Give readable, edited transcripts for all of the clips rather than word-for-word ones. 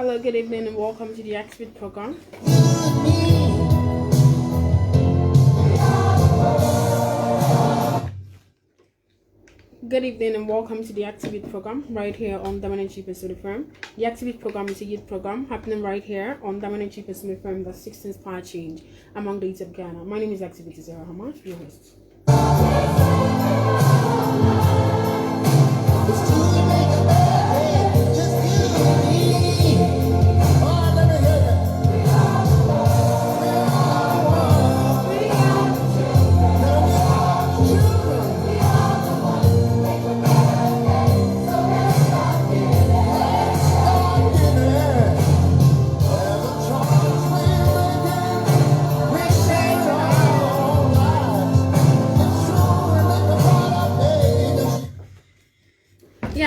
Hello, good evening, and welcome to the Exhibit program. Good evening and welcome to the Activate program right here on Dominant Chief Pursuit Firm. The Activate program is a youth program happening right here on Dominant Chief Pursuit Firm that seeks to inspire change among the youth of Ghana. My name is Activate Issah Rahama, your host.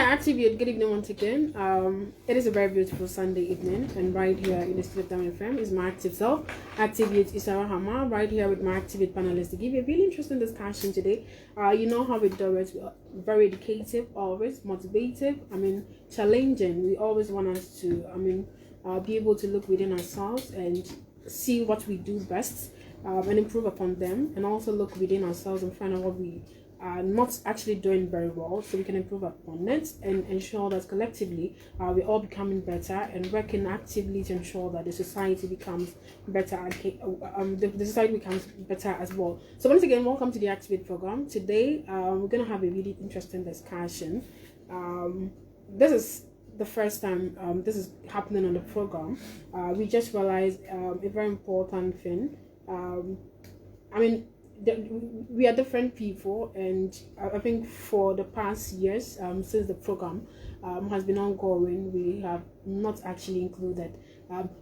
Activate, good evening once again. It is a very beautiful Sunday evening, and right here in the studio of Diamond FM is my active self, Activate Issah Rahama, right here with my Activate panelists to give you a really interesting discussion today. You know how we do it, we're very educative, always motivative, challenging. We always want us to, be able to look within ourselves and see what we do best and improve upon them, and also look within ourselves and find out what we are not actually doing very well, so we can improve upon it and ensure that collectively we're all becoming better and working actively to ensure that the society becomes better and the society becomes better as well. So once again, welcome to the Activate program. Today we're going to have a really interesting discussion. This is the first time this is happening on the program. We just realized a very important thing. We are different people, and I think for the past years, since the program has been ongoing, we have not actually included.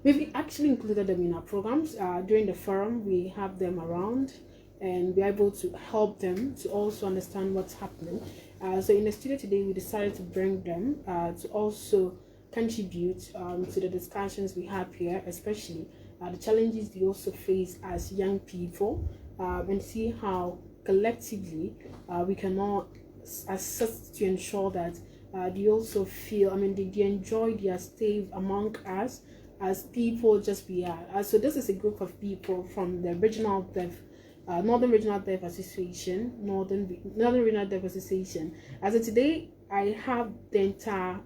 We've actually included them in our programs. During the forum, we have them around, and we're able to help them to also understand what's happening. So in the studio today, we decided to bring them to also contribute to the discussions we have here, especially the challenges they also face as young people. And see how collectively we can all assist to ensure that they also feel, they enjoy their stay among us as people just we are. So this is a group of people from the regional Deaf, Northern Regional Deaf Association, Northern Regional Deaf Association. As of today, I have the entire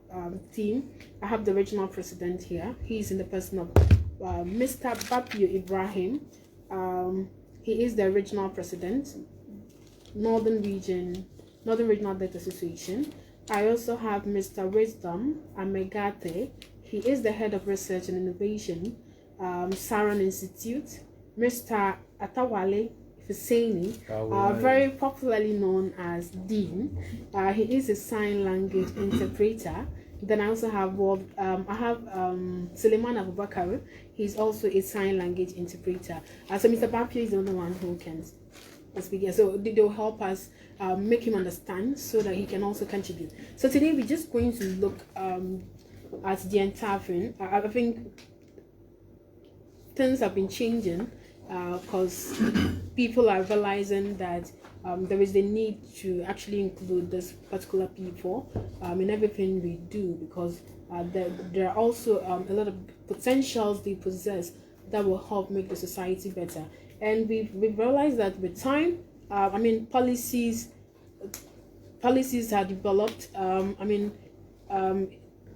team. I have the regional president here. He's in the person of Mr. Bapio Ibrahim. He is the regional president, Northern Regional Deaf Association. I also have Mr. Wisdom Amegate. He is the head of research and innovation, Saron Institute. Mr. Atawale Fuseni, very popularly known as Dean. He is a sign language interpreter. Then I also have Suleiman Abubakar. He's also a sign language interpreter. So Mr. Bapio is the only one who can speak here. So they'll help us make him understand so that he can also contribute. So today we're just going to look at the entire thing. I think things have been changing because people are realizing that there is the need to actually include this particular people in everything we do, because there are also a lot of potentials they possess that will help make the society better. And we've realized that with time, policies are developed.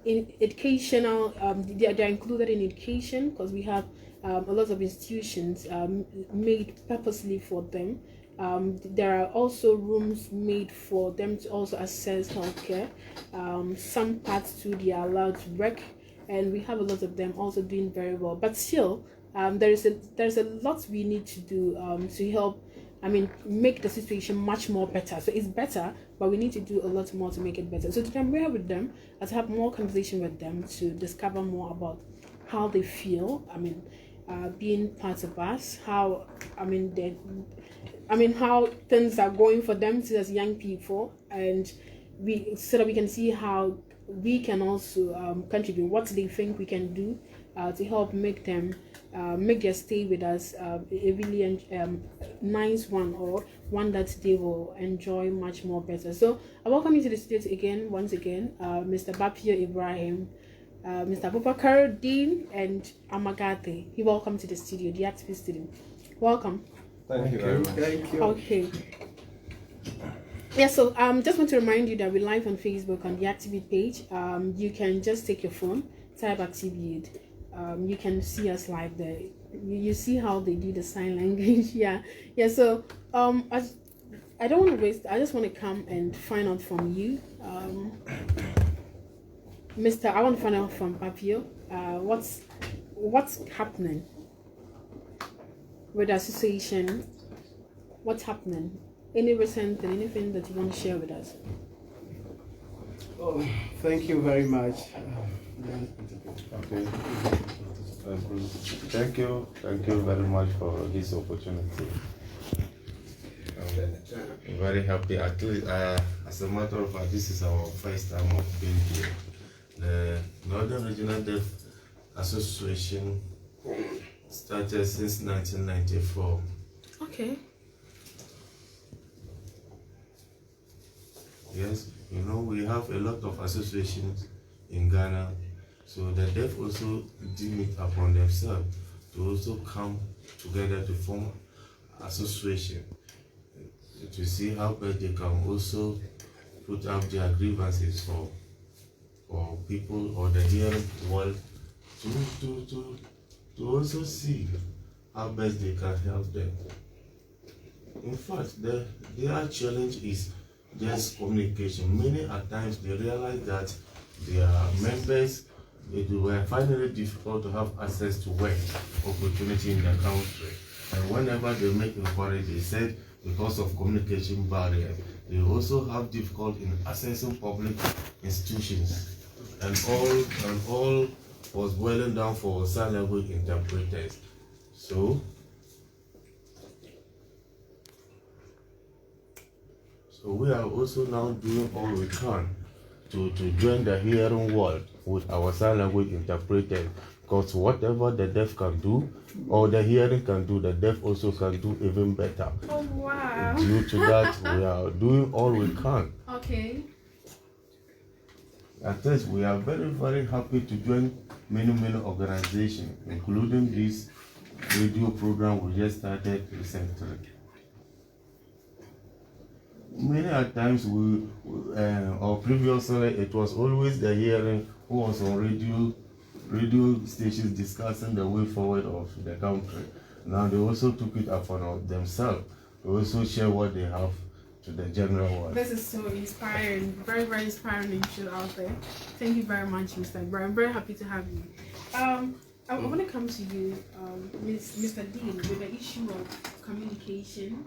In educational, they're included in education because we have a lot of institutions made purposely for them. There are also rooms made for them to also access healthcare. Some parts too, they are allowed to work, and we have a lot of them also doing very well. But still, there's a lot we need to do to help. Make the situation much more better. So it's better, but we need to do a lot more to make it better. So today I'm here with them to have more conversation with them to discover more about how they feel. Being part of us, how how things are going for them as young people, and so that we can see how we can also contribute, what they think we can do to help make them make their stay with us a really nice one, or one that they will enjoy much more better. So I welcome you to the studio once again, Mr. Bapio Ibrahim. Mr. Abubakar, Dean, and Amagate. He welcome to the studio, the activist student. Welcome. Thank you very much. Thank you. Okay. Yeah, so just want to remind you that we're live on Facebook on the Activate page. You can just take your phone, type Activate. You can see us live there. You see how they do the sign language. yeah. So I don't want to waste. I just want to come and find out from you, Mr. I want to find out from Papio. What's happening with the association? What's happening? Any recent and anything that you want to share with us? Oh, thank you very much. Okay. Thank you very much for this opportunity. I'm very happy. At least, as a matter of fact, this is our first time of being here. The Northern Regional Deaf Association started since 1994. Okay. Yes, we have a lot of associations in Ghana, so the deaf also deem it upon themselves to also come together to form association to see how best they can also put up their grievances for people or the hearing world to also see how best they can help them. In fact, their challenge is just communication. Many at times they realize that their members, it will find it difficult to have access to work opportunity in their country. And whenever they make inquiry, they said because of communication barrier, they also have difficulty in accessing public institutions. And all was boiling down for sign language interpreters. So we are also now doing all we can to join the hearing world with our sign language interpreters, because whatever the deaf can do or the hearing can do, the deaf also can do even better. Oh wow. Due to that, we are doing all we can. Okay. At least we are very, very happy to join many organizations, including this radio program we just started recently. Many at times or previously it was always the hearing who was on radio stations discussing the way forward of the country. Now they also took it upon themselves to also share what they have to the general world. This is so inspiring, very, very inspiring issue out there. Thank you very much, Mr. Ibrahim. I'm very happy to have you. I want to come to you, Mr. Dean, with the issue of communication,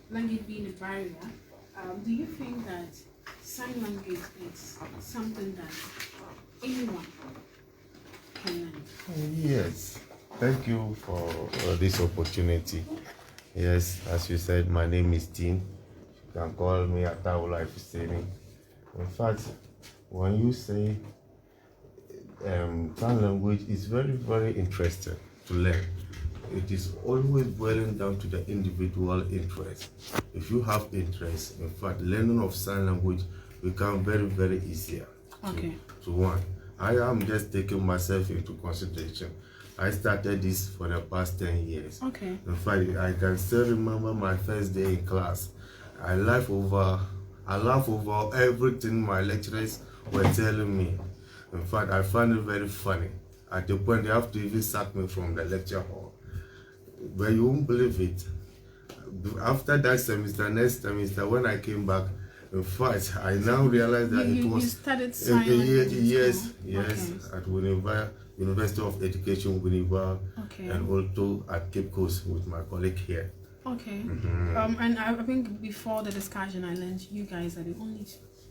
language being a barrier. Do you think that sign language is something that anyone can learn? Yes, thank you for this opportunity. Yes, as you said, my name is Dean. You can call me Ataula if you say me. In fact, when you say sign language is very, very interesting to learn. It is always boiling down to the individual interest. If you have interest, in fact, learning of sign language becomes very, very easier. Okay. To one, I am just taking myself into consideration. I started this for the past 10 years. Okay. In fact, I can still remember my first day in class. I laugh over everything my lecturers were telling me. In fact, I found it very funny. At the point they have to even sack me from the lecture hall. But you won't believe it. After that semester, next semester, when I came back, in fact, I now realized that it was. You started sign language. Yes, okay. at Winneba, University of Education, Winneba, okay. and also at Cape Coast with my colleague here. Okay. Mm-hmm. And I think before the discussion, I learned you guys are the only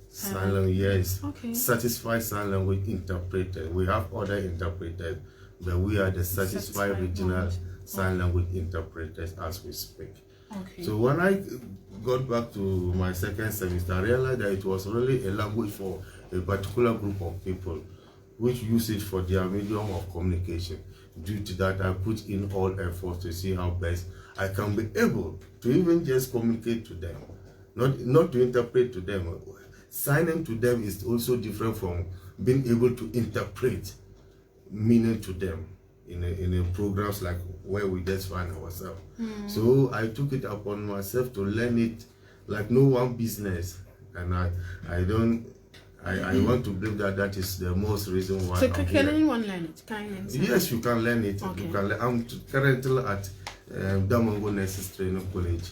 sign language, yes. Okay. Satisfied sign language interpreter. We have other interpreters, but we are the satisfied regional sign language interpreters as we speak. Okay. So when I got back to my second semester, I realized that it was really a language for a particular group of people which use it for their medium of communication. Due to that, I put in all efforts to see how best I can be able to even just communicate to them, not to interpret to them. Signing to them is also different from being able to interpret meaning to them in programs like where we just find ourselves. So I took it upon myself to learn it like no one business, and I want to believe that is the most reason why. So can anyone learn it? Can you learn it? Yes, you can learn it. Okay. You can I'm currently at Damongo Nurses Training College,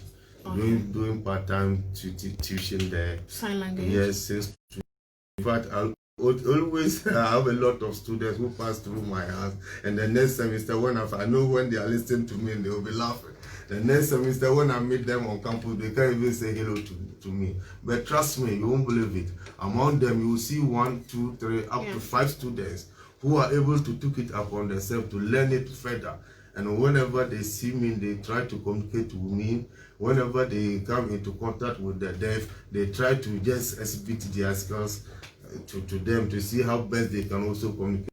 doing part-time tuition there. Sign language. Yes, since in fact I'll always have a lot of students who pass through my hands, and the next semester I know when they are listening to me and they will be laughing. The next semester when I meet them on campus, they can't even say hello to me. But trust me, you won't believe it. Among them, you will see 1, 2, 3, up to 5 students who are able to take it upon themselves to learn it further. And whenever they see me, they try to communicate with me. Whenever they come into contact with the deaf, they try to just exhibit their skills to them to see how best they can also communicate.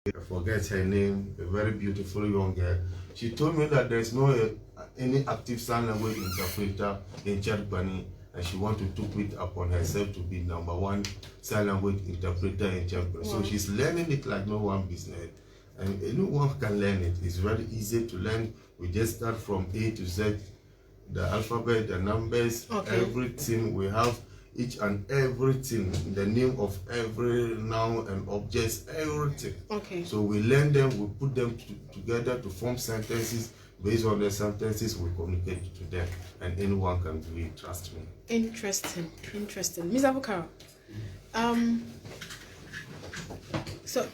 I forget her name, a very beautiful young girl. She told me that there's no any active sign language interpreter in Chadbani, and she wants to take it upon herself to be #1 sign language interpreter in Chadbani. So she's learning it like no one business, and anyone can learn it. It's very easy to learn. We just start from A to Z, the alphabet, the numbers, everything. We have each and everything, the name of every noun and objects, everything. Okay. So we learn them, we put them together to form sentences. Based on the sentences, we communicate to them, and anyone can do it, trust me. Interesting. Ms. Avocaro, so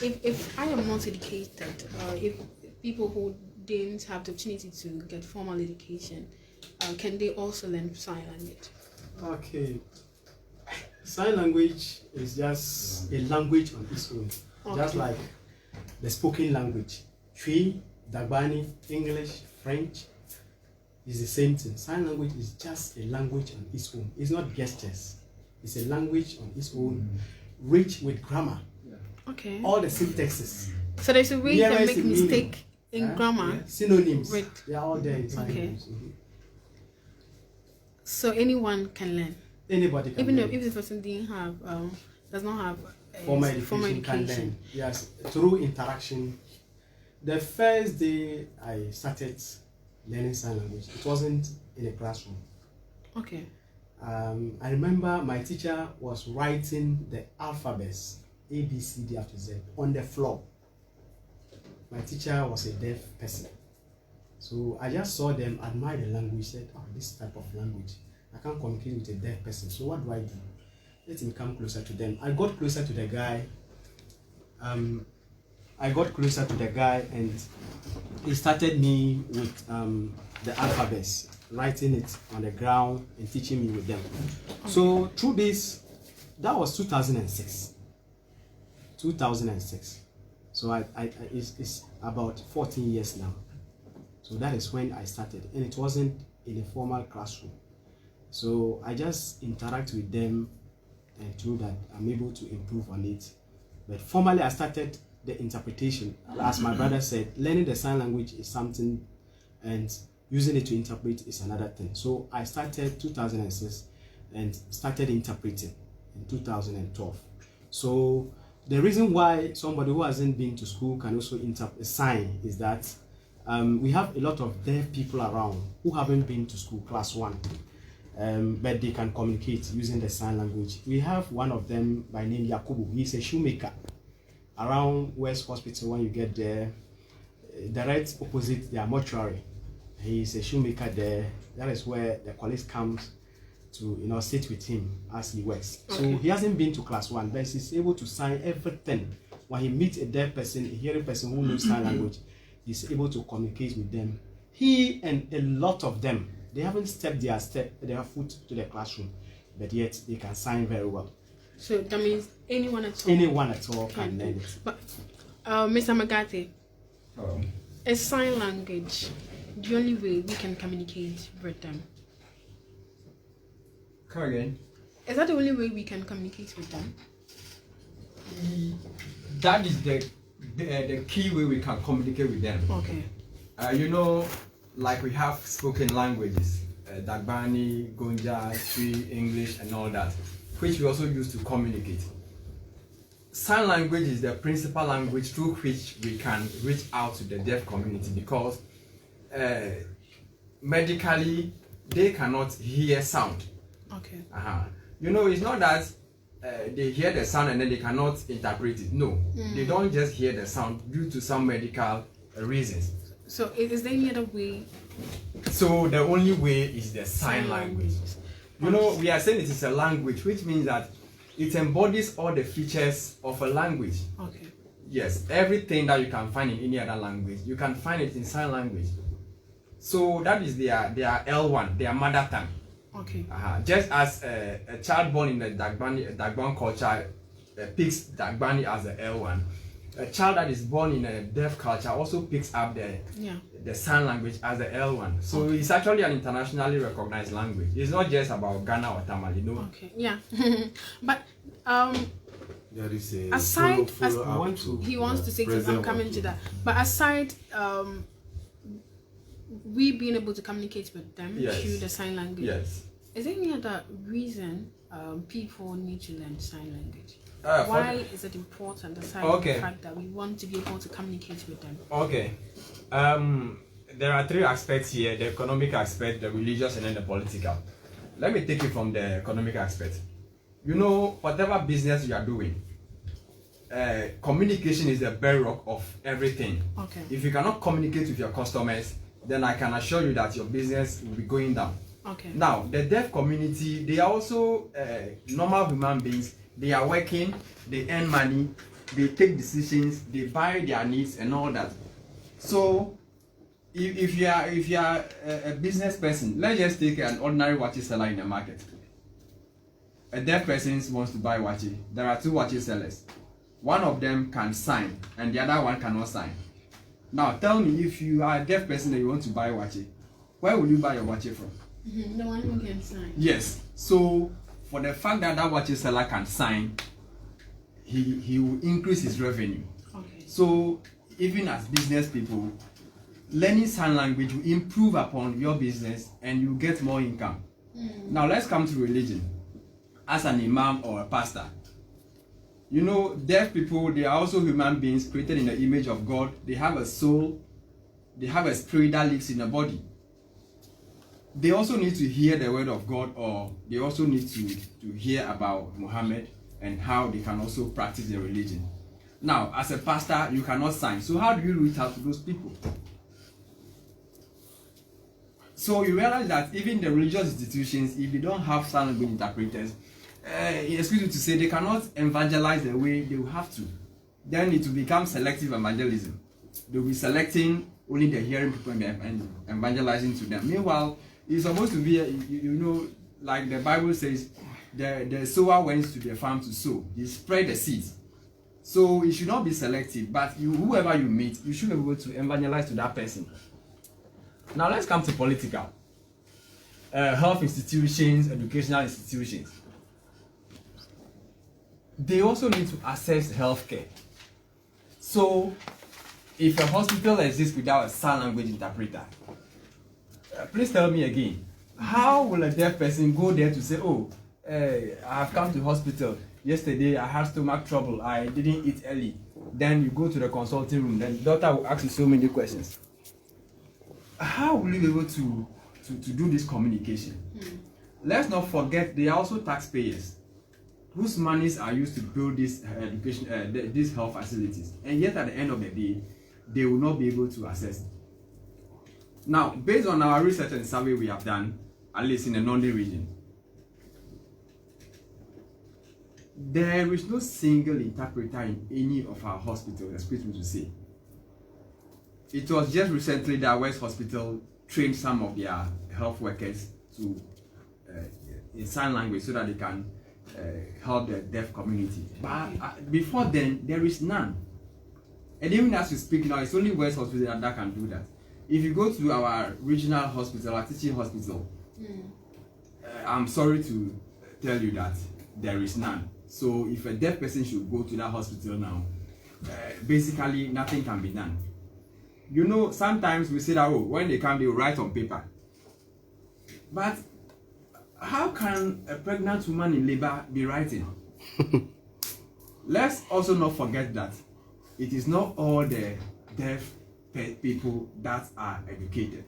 if I am not educated, if people who didn't have the opportunity to get formal education, can they also learn sign language? Okay. Sign language is just a language on its own. Just like the spoken language. Twi, Dagbani, English, French is the same thing. Sign language is just a language on its own. It's not gestures. It's a language on its own, rich with grammar. Okay. All the syntaxes. So there's a way you can make mistake in grammar. Yeah. Synonyms. With... They are all there in sign language. So anyone can learn. Anybody can even learn. If the person didn't have does not have formal education can learn. Yes, through interaction. The first day I started learning sign language, it wasn't in a classroom. Okay. I remember my teacher was writing the alphabets A, B, C, D after Z on the floor. My teacher was a deaf person, so I just saw them, admire the language, said, "Oh, this type of language, I can't communicate with a deaf person. So what do? Let him come closer to them." I got closer to the guy. And he started me with the alphabets, writing it on the ground and teaching me with them. So through this, that was 2006. 2006. So it's about 14 years now. So that is when I started, and it wasn't in a formal classroom. So I just interact with them, and through that I'm able to improve on it. But formally I started the interpretation. As my brother said, learning the sign language is something, and using it to interpret is another thing. So I started 2006 and started interpreting in 2012. So the reason why somebody who hasn't been to school can also interpret sign is that we have a lot of deaf people around who haven't been to school, class 1, but they can communicate using the sign language. We have one of them by name Yakubu. He's a shoemaker around West Hospital. When you get there, direct opposite their mortuary, he's a shoemaker there. That is where the colleagues comes to sit with him as he works. So he hasn't been to class 1, but he's able to sign everything. When he meets a deaf person, a hearing person who knows sign language, he's able to communicate with them. He and a lot of them, they haven't stepped their foot to the classroom, but yet they can sign very well. So that means anyone at all? Anyone at all can learn it. But Mr. Magate, is sign language the only way we can communicate with them? Come again? Is that the only way we can communicate with them? That is the key way we can communicate with them. Okay. Like we have spoken languages, Dagbani, Gonja, Twi, English, and all that. which we also use to communicate. Sign language is the principal language through which we can reach out to the deaf community, because medically they cannot hear sound. Okay. You know, it's not that they hear the sound and then they cannot interpret it. No, they don't just hear the sound due to some medical reasons. So is there any other way? So the only way is the sign language. You know, we are saying it is a language, which means that it embodies all the features of a language. Okay. Yes, everything that you can find in any other language, you can find it in sign language. So that is their L1, their mother tongue. Okay. Just as a child born in the Dagbani culture picks Dagbani as the L1, a child that is born in a deaf culture also picks up the sign language as the L1. So it's actually an internationally recognized language. It's not just about Ghana or Tamale, you know. Okay. Yeah. But There is a aside, follow he wants to say something. I'm coming to that. But aside, we being able to communicate with them through the sign language. Yes. Is there any other reason people need to learn sign language? Why is it important aside from the fact that we want to be able to communicate with them? Okay. There are three aspects here: the economic aspect, the religious, and then the political. Let me take it from the economic aspect. You know, whatever business you are doing, communication is the bedrock of everything. Okay. If you cannot communicate with your customers, then I can assure you that your business will be going down. Okay. Now, the deaf community, they are also normal human beings. They are working, they earn money, they take decisions, they buy their needs and all that. So, if you are a business person, let's just take an ordinary watch seller in the market. A deaf person wants to buy watch. There are two watch sellers. One of them can sign and the other one cannot sign. Now, tell me, if you are a deaf person and you want to buy watch, where will you buy your watch from? The one who can sign. Yes. So, for the fact that that watch seller can sign, he will increase his revenue. Okay. So, even as business people, learning sign language will improve upon your business and you get more income. Now, let's come to religion. As an imam or a pastor, you know, deaf people, they are also human beings created in the image of God. They have a soul, they have a spirit that lives in a body. They also need to hear the word of God, or they also need to hear about Muhammad and how they can also practice their religion. Now, as a pastor, you cannot sign. So how do you reach out to those people? So you realize that even the religious institutions, if they don't have sign language interpreters, excuse me to say, they cannot evangelize the way they will have to. Then it will become selective evangelism. They will be selecting only the hearing people and evangelizing to them. Meanwhile, it's supposed to be, you know, like the Bible says, the sower went to the farm to sow. He spread the seeds. So it should not be selective, but whoever you meet, you should be able to evangelize to that person. Now let's come to political. Health institutions, educational institutions. They also need to access healthcare. So if a hospital exists without a sign language interpreter, please tell me again, how will a deaf person go there to say, oh, I have come to hospital, yesterday I had stomach trouble, I didn't eat early. Then you go to the consulting room, then the doctor will ask you so many questions. How will you be able to do this communication? Let's not forget, they are also taxpayers whose monies are used to build this education, these health facilities, and yet at the end of the day, they will not be able to access it. Now, based on our research and survey we have done, at least in the Nandi region, there is no single interpreter in any of our hospitals, excuse me to say. It was just recently that West Hospital trained some of their health workers to in sign language so that they can help the deaf community. But before then, there is none. And even as we speak now, it's only West Hospital that can do that. If you go to our regional hospital, our teaching hospital, I'm sorry to tell you that there is none. So if a deaf person should go to that hospital now, basically nothing can be done. You know, sometimes we say that, oh, when they come, they will write on paper. But how can a pregnant woman in labor be writing? Let's also not forget that it is not all the deaf people that are educated.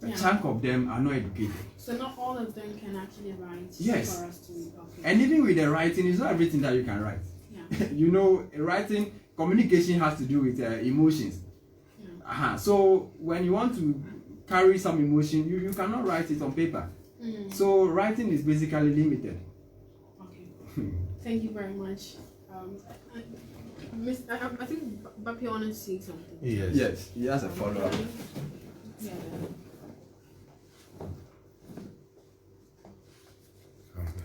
A chunk of them are not educated. So not all of them can actually write. Yes. For us to read. Okay. And even with the writing, it's not everything that you can write. Yeah. You know, writing, communication has to do with emotions. Yeah. So when you want to carry some emotion, you cannot write it on paper. So writing is basically limited. Okay. Thank you very much. I think Bapi wanted to say something. Yes. He has a follow-up. Yeah.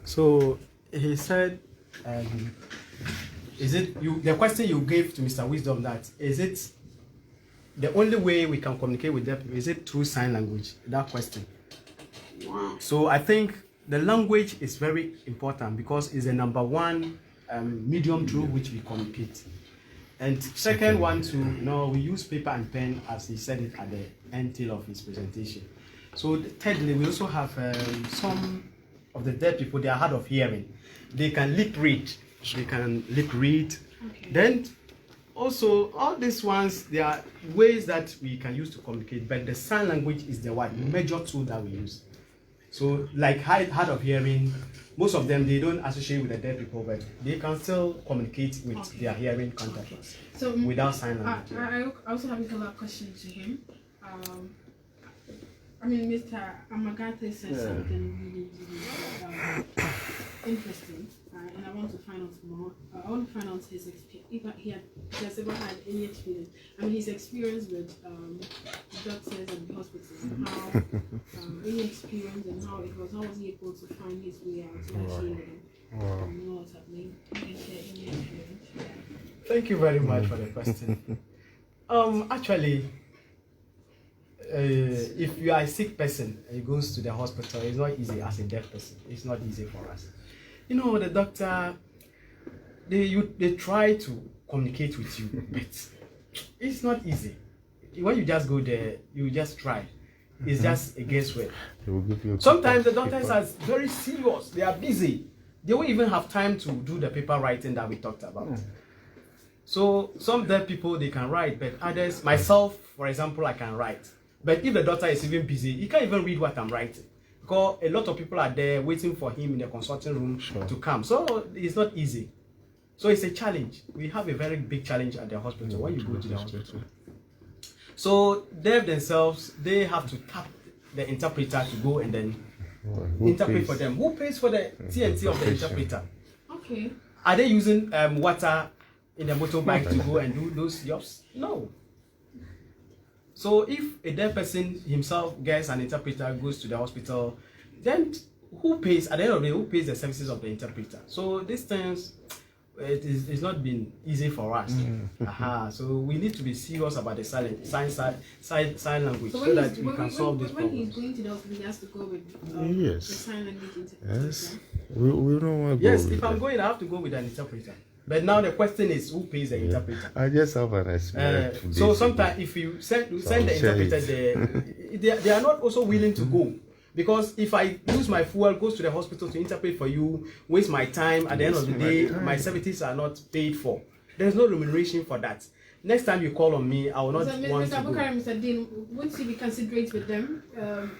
So he said, is it you? The question you gave to Mr. Wisdom, that is it the only way we can communicate with them? Is it through sign language? That question. Wow. So I think the language is very important because it's the number one medium through which we communicate. And second one too, we use paper and pen, as he said it at the end tail of his presentation. So thirdly, we also have some of the deaf people, they are hard of hearing. They can lip read. Okay. Then also all these ones, there are ways that we can use to communicate, but the sign language is the major tool that we use. So like hard of hearing, most of them, they don't associate with the deaf people, but they can still communicate with their hearing counterparts without sign language. I also have a follow-up question to him. Mr. Amagate said something really interesting, and I want to find out more. I want to find out his experience, if he has ever had any experience. His experience with doctors and the hospitals, and how any experience and how it was. How was he able to find his way out to actually know what's happening? Any experience? Thank you very much for the question. Actually, if you are a sick person and you go to the hospital, it's not easy as a deaf person. It's not easy for us. The doctor, they try to communicate with you, but it's not easy. When you just go there, you just try. It's just a guesswork. Sometimes the doctors are very serious. They are busy. They won't even have time to do the paper writing that we talked about. So some deaf people, they can write, but others, myself, for example, I can write. But if the doctor is even busy, he can't even read what I'm writing. Because a lot of people are there waiting for him in the consulting room to come. So it's not easy. So it's a challenge. We have a very big challenge at the hospital when you go to the hospital. So they themselves, they have to tap the interpreter to go and then interpret for them. Who pays for the TNT of the interpreter? Okay. Are they using water in the motorbike to go and do those jobs? No. So if a deaf person himself gets an interpreter, goes to the hospital, then who pays, at the end of the day, who pays the services of the interpreter? So these things, it's not been easy for us. So we need to be serious about the sign language so that we can solve this problem. When he's going to the hospital, he has to go with the sign language interpreter. Yes. We don't want to go. Yes, if I'm going, I have to go with an interpreter. But now the question is, who pays the interpreter? I just have an experience. So sometimes if you send the interpreter there, they are not also willing to go. Because if I use my fuel, goes to the hospital to interpret for you, waste my time, at the end of the day, my services are not paid for. There's no remuneration for that. Next time you call on me, I will not want to go. Mr. Bukari, Mr. Dean, won't you be considerate with them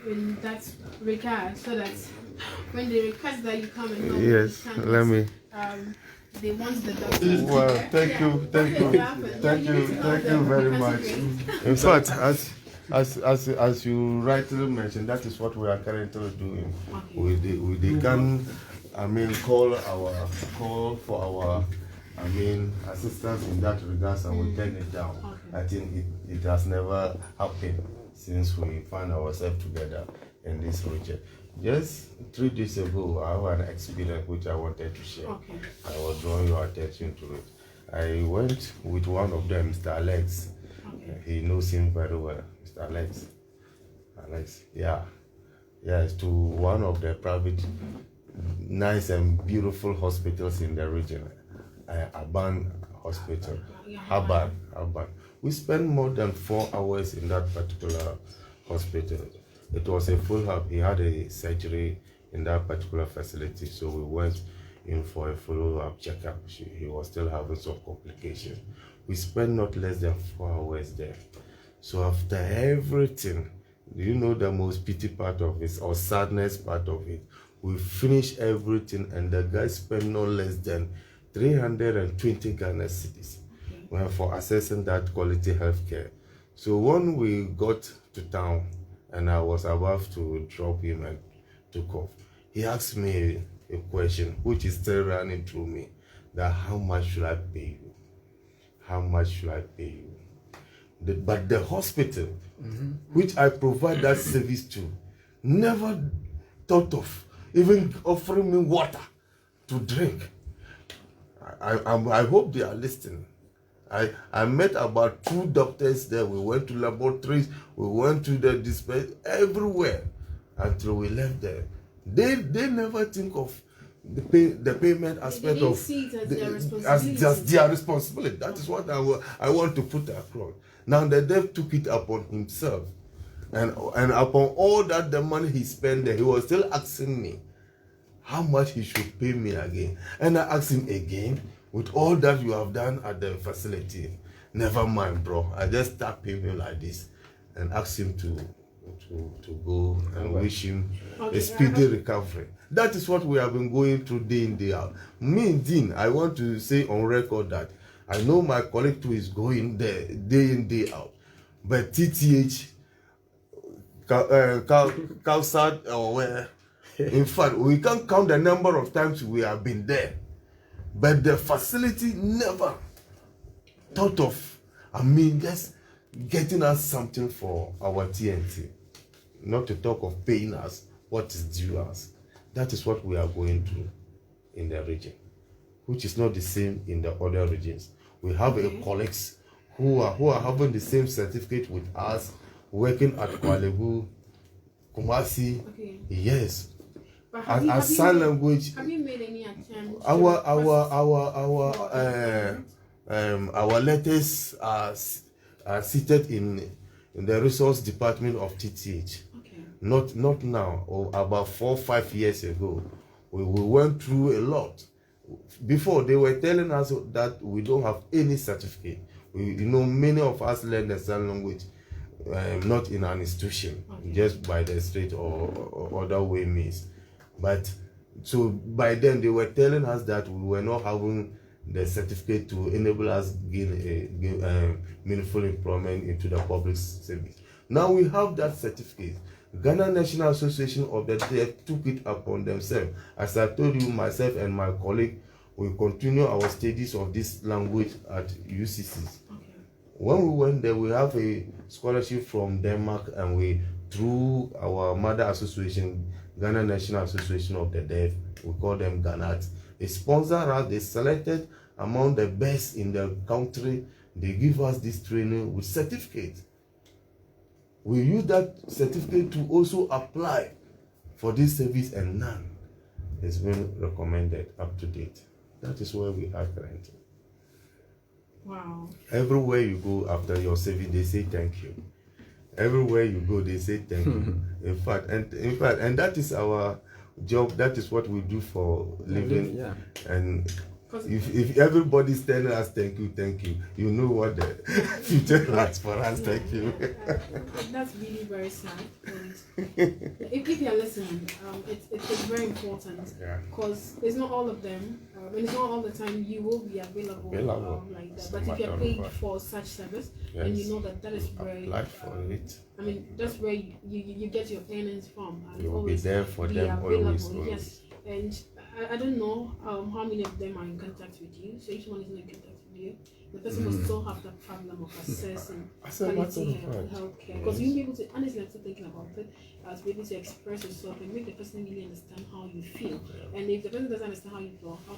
in that regard, so that when they request that you come and help, yes, let me. They want the doctor. Well, thank you very much. In fact, as you rightly mentioned, that is what we are currently doing. Okay. We can, call for our, assistance in that regards, and we turn it down. Okay. I think it has never happened since we find ourselves together in this region. Just 3 days ago, I had an experience which I wanted to share. Okay. I was drawing your attention to it. I went with one of them, Mr. Alex. Okay. He knows him very well, Mr. Alex. It's to one of the private, nice and beautiful hospitals in the region, Aban Hospital, Aban. We spent more than 4 hours in that particular hospital. it was a full up. He had a surgery in that particular facility, so we went in for a follow-up checkup. He was still having some complications. We spent not less than 4 hours there. So after everything, you know, the most pity part of it, or sadness part of it, we finished everything, and the guy spent no less than 320 Ghana cedis for accessing that quality health care. So when we got to town and I was about to drop him and took off, he asked me a question which is still running through me, that how much should I pay you? How much should I pay you? But the hospital, which I provide that service to, never thought of even offering me water to drink. I hope they are listening. I met about 2 doctors there. We went to laboratories, we went to the dispense, everywhere until we left there. They never think of the payment aspect they of see it as the, their as responsibility. just their responsibility. That is what I want to put across. Now the deaf took it upon himself, and upon all that the money he spent there, he was still asking me how much he should pay me again. And I asked him again, with all that you have done at the facility, never mind, bro. I just start paying him like this and asked him to go and wish him a speedy recovery. That is what we have been going through day in, day out. Me and Dean, I want to say on record that I know my colleague too is going there day in, day out. But TTH, Kalsad, or where, in fact, we can't count the number of times we have been there. But the facility never thought of, just getting us something for our TNT. Not to talk of paying us what is due us. That is what we are going through in the region, which is not the same in the other regions. We have colleagues who are having the same certificate with us, working at Kuala Lumpur, Kumasi. Okay. Yes. But As sign language. Have you made any attempt? Our letters are seated in the resource department of TTH. Okay. Not now, or about 4 or 5 years ago. We went through a lot. Before, they were telling us that we don't have any certificate. Many of us learn the sign language not in an institution, just by the street or other way means. But so by then they were telling us that we were not having the certificate to enable us gain meaningful employment into the public service. Now we have that certificate. Ghana National Association of the Deaf took it upon themselves. As I told you, myself and my colleague will continue our studies of this language at UCCs. Okay. When we went there, we have a scholarship from Denmark, and we, through our mother association, Ghana National Association of the Deaf, we call them GANAT. They sponsor us, they selected among the best in the country. They give us this training with certificate. We use that certificate to also apply for this service, and none has been recommended up to date. That is where we are currently. Wow. Everywhere you go after your service, they say thank you. Everywhere you go, they say thank you. In fact, and that is our job. That is what we do for living. Yeah. And if everybody's telling us thank you, you know what the future has for us. Yeah. Thank you. That's really very sad. And if you're listening, it's very important, because it's not all of them. And it's not all the time you will be available like that. But if you're paid for such service, and you know that is where apply for it. I mean, that's where you get your earnings from. And you will be there for them always. Yes, and I don't know how many of them are in contact with you. So each one is in contact with you. The person will still have that problem of accessing quality healthcare. Because you'll be able to, honestly, I'm still thinking about it, to be able to express yourself and make the person really understand how you feel. And if the person doesn't understand how you feel, how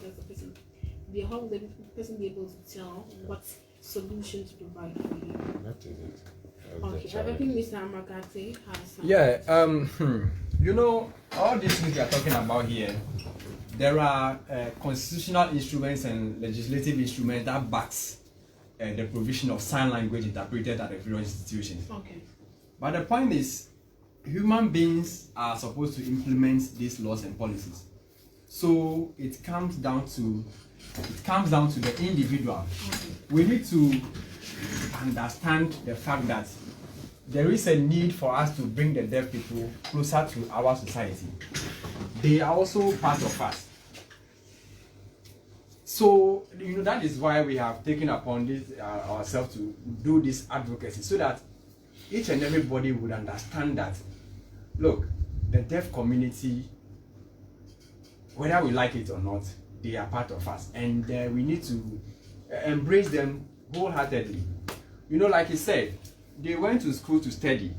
will the person be able to tell what solution to provide for you? That is it. Okay, I think Mr. Amakate has some. Yeah, all these things we are talking about here, there are constitutional instruments and legislative instruments that backs the provision of sign language interpreted at the various institutions. Okay. But the point is, human beings are supposed to implement these laws and policies. So it comes down to the individual. We need to understand the fact that there is a need for us to bring the deaf people closer to our society. They are also part of us. So, that is why we have taken upon this ourselves to do this advocacy, so that each and everybody would understand that, look, the deaf community, whether we like it or not, they are part of us, and we need to embrace them wholeheartedly. Like you said, they went to school to study.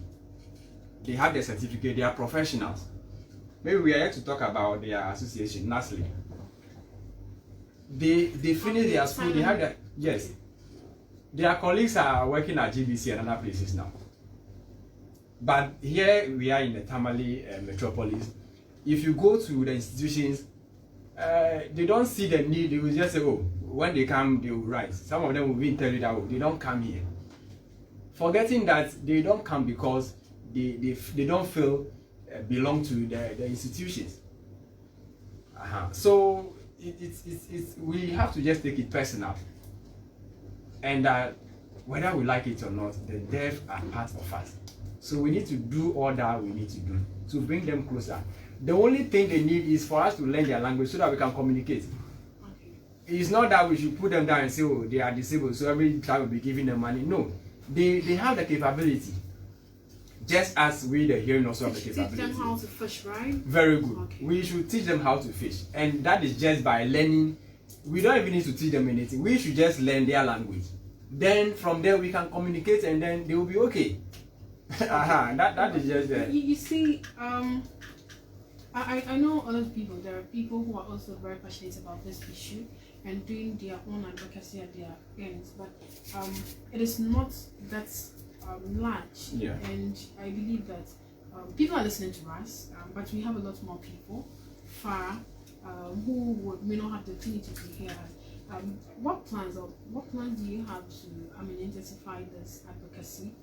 They have their certificate. They are professionals. Maybe we are here to talk about their association, NASLI. They finish their school. They have their, yes. Their colleagues are working at GBC and other places now. But here we are in the Tamale metropolis. If you go to the institutions, they don't see the need. They will just say, oh, when they come, they will rise. Some of them will even tell you that, oh, they don't come here. Forgetting that they don't come because they don't feel belong to the institutions. So we have to just take it personal. And whether we like it or not, the deaf are part of us. So we need to do all that we need to do to bring them closer. The only thing they need is for us to learn their language so that we can communicate. It's not that we should put them down and say, oh, they are disabled, so every time we'll be giving them money. No, they have the capability. Just as we, the hearing, also have the capability. Teach them how to fish, right? Very good. Okay. We should teach them how to fish. And that is just by learning. We don't even need to teach them anything. We should just learn their language. Then from there we can communicate, and then they will be okay. That is just there. You see, I know a lot of people. There are people who are also very passionate about this issue and doing their own advocacy at their ends, but it is not that large. Yeah. And I believe that people are listening to us, but we have a lot more people far who may not have the opportunity to hear us. What plans do you have to intensify this advocacy,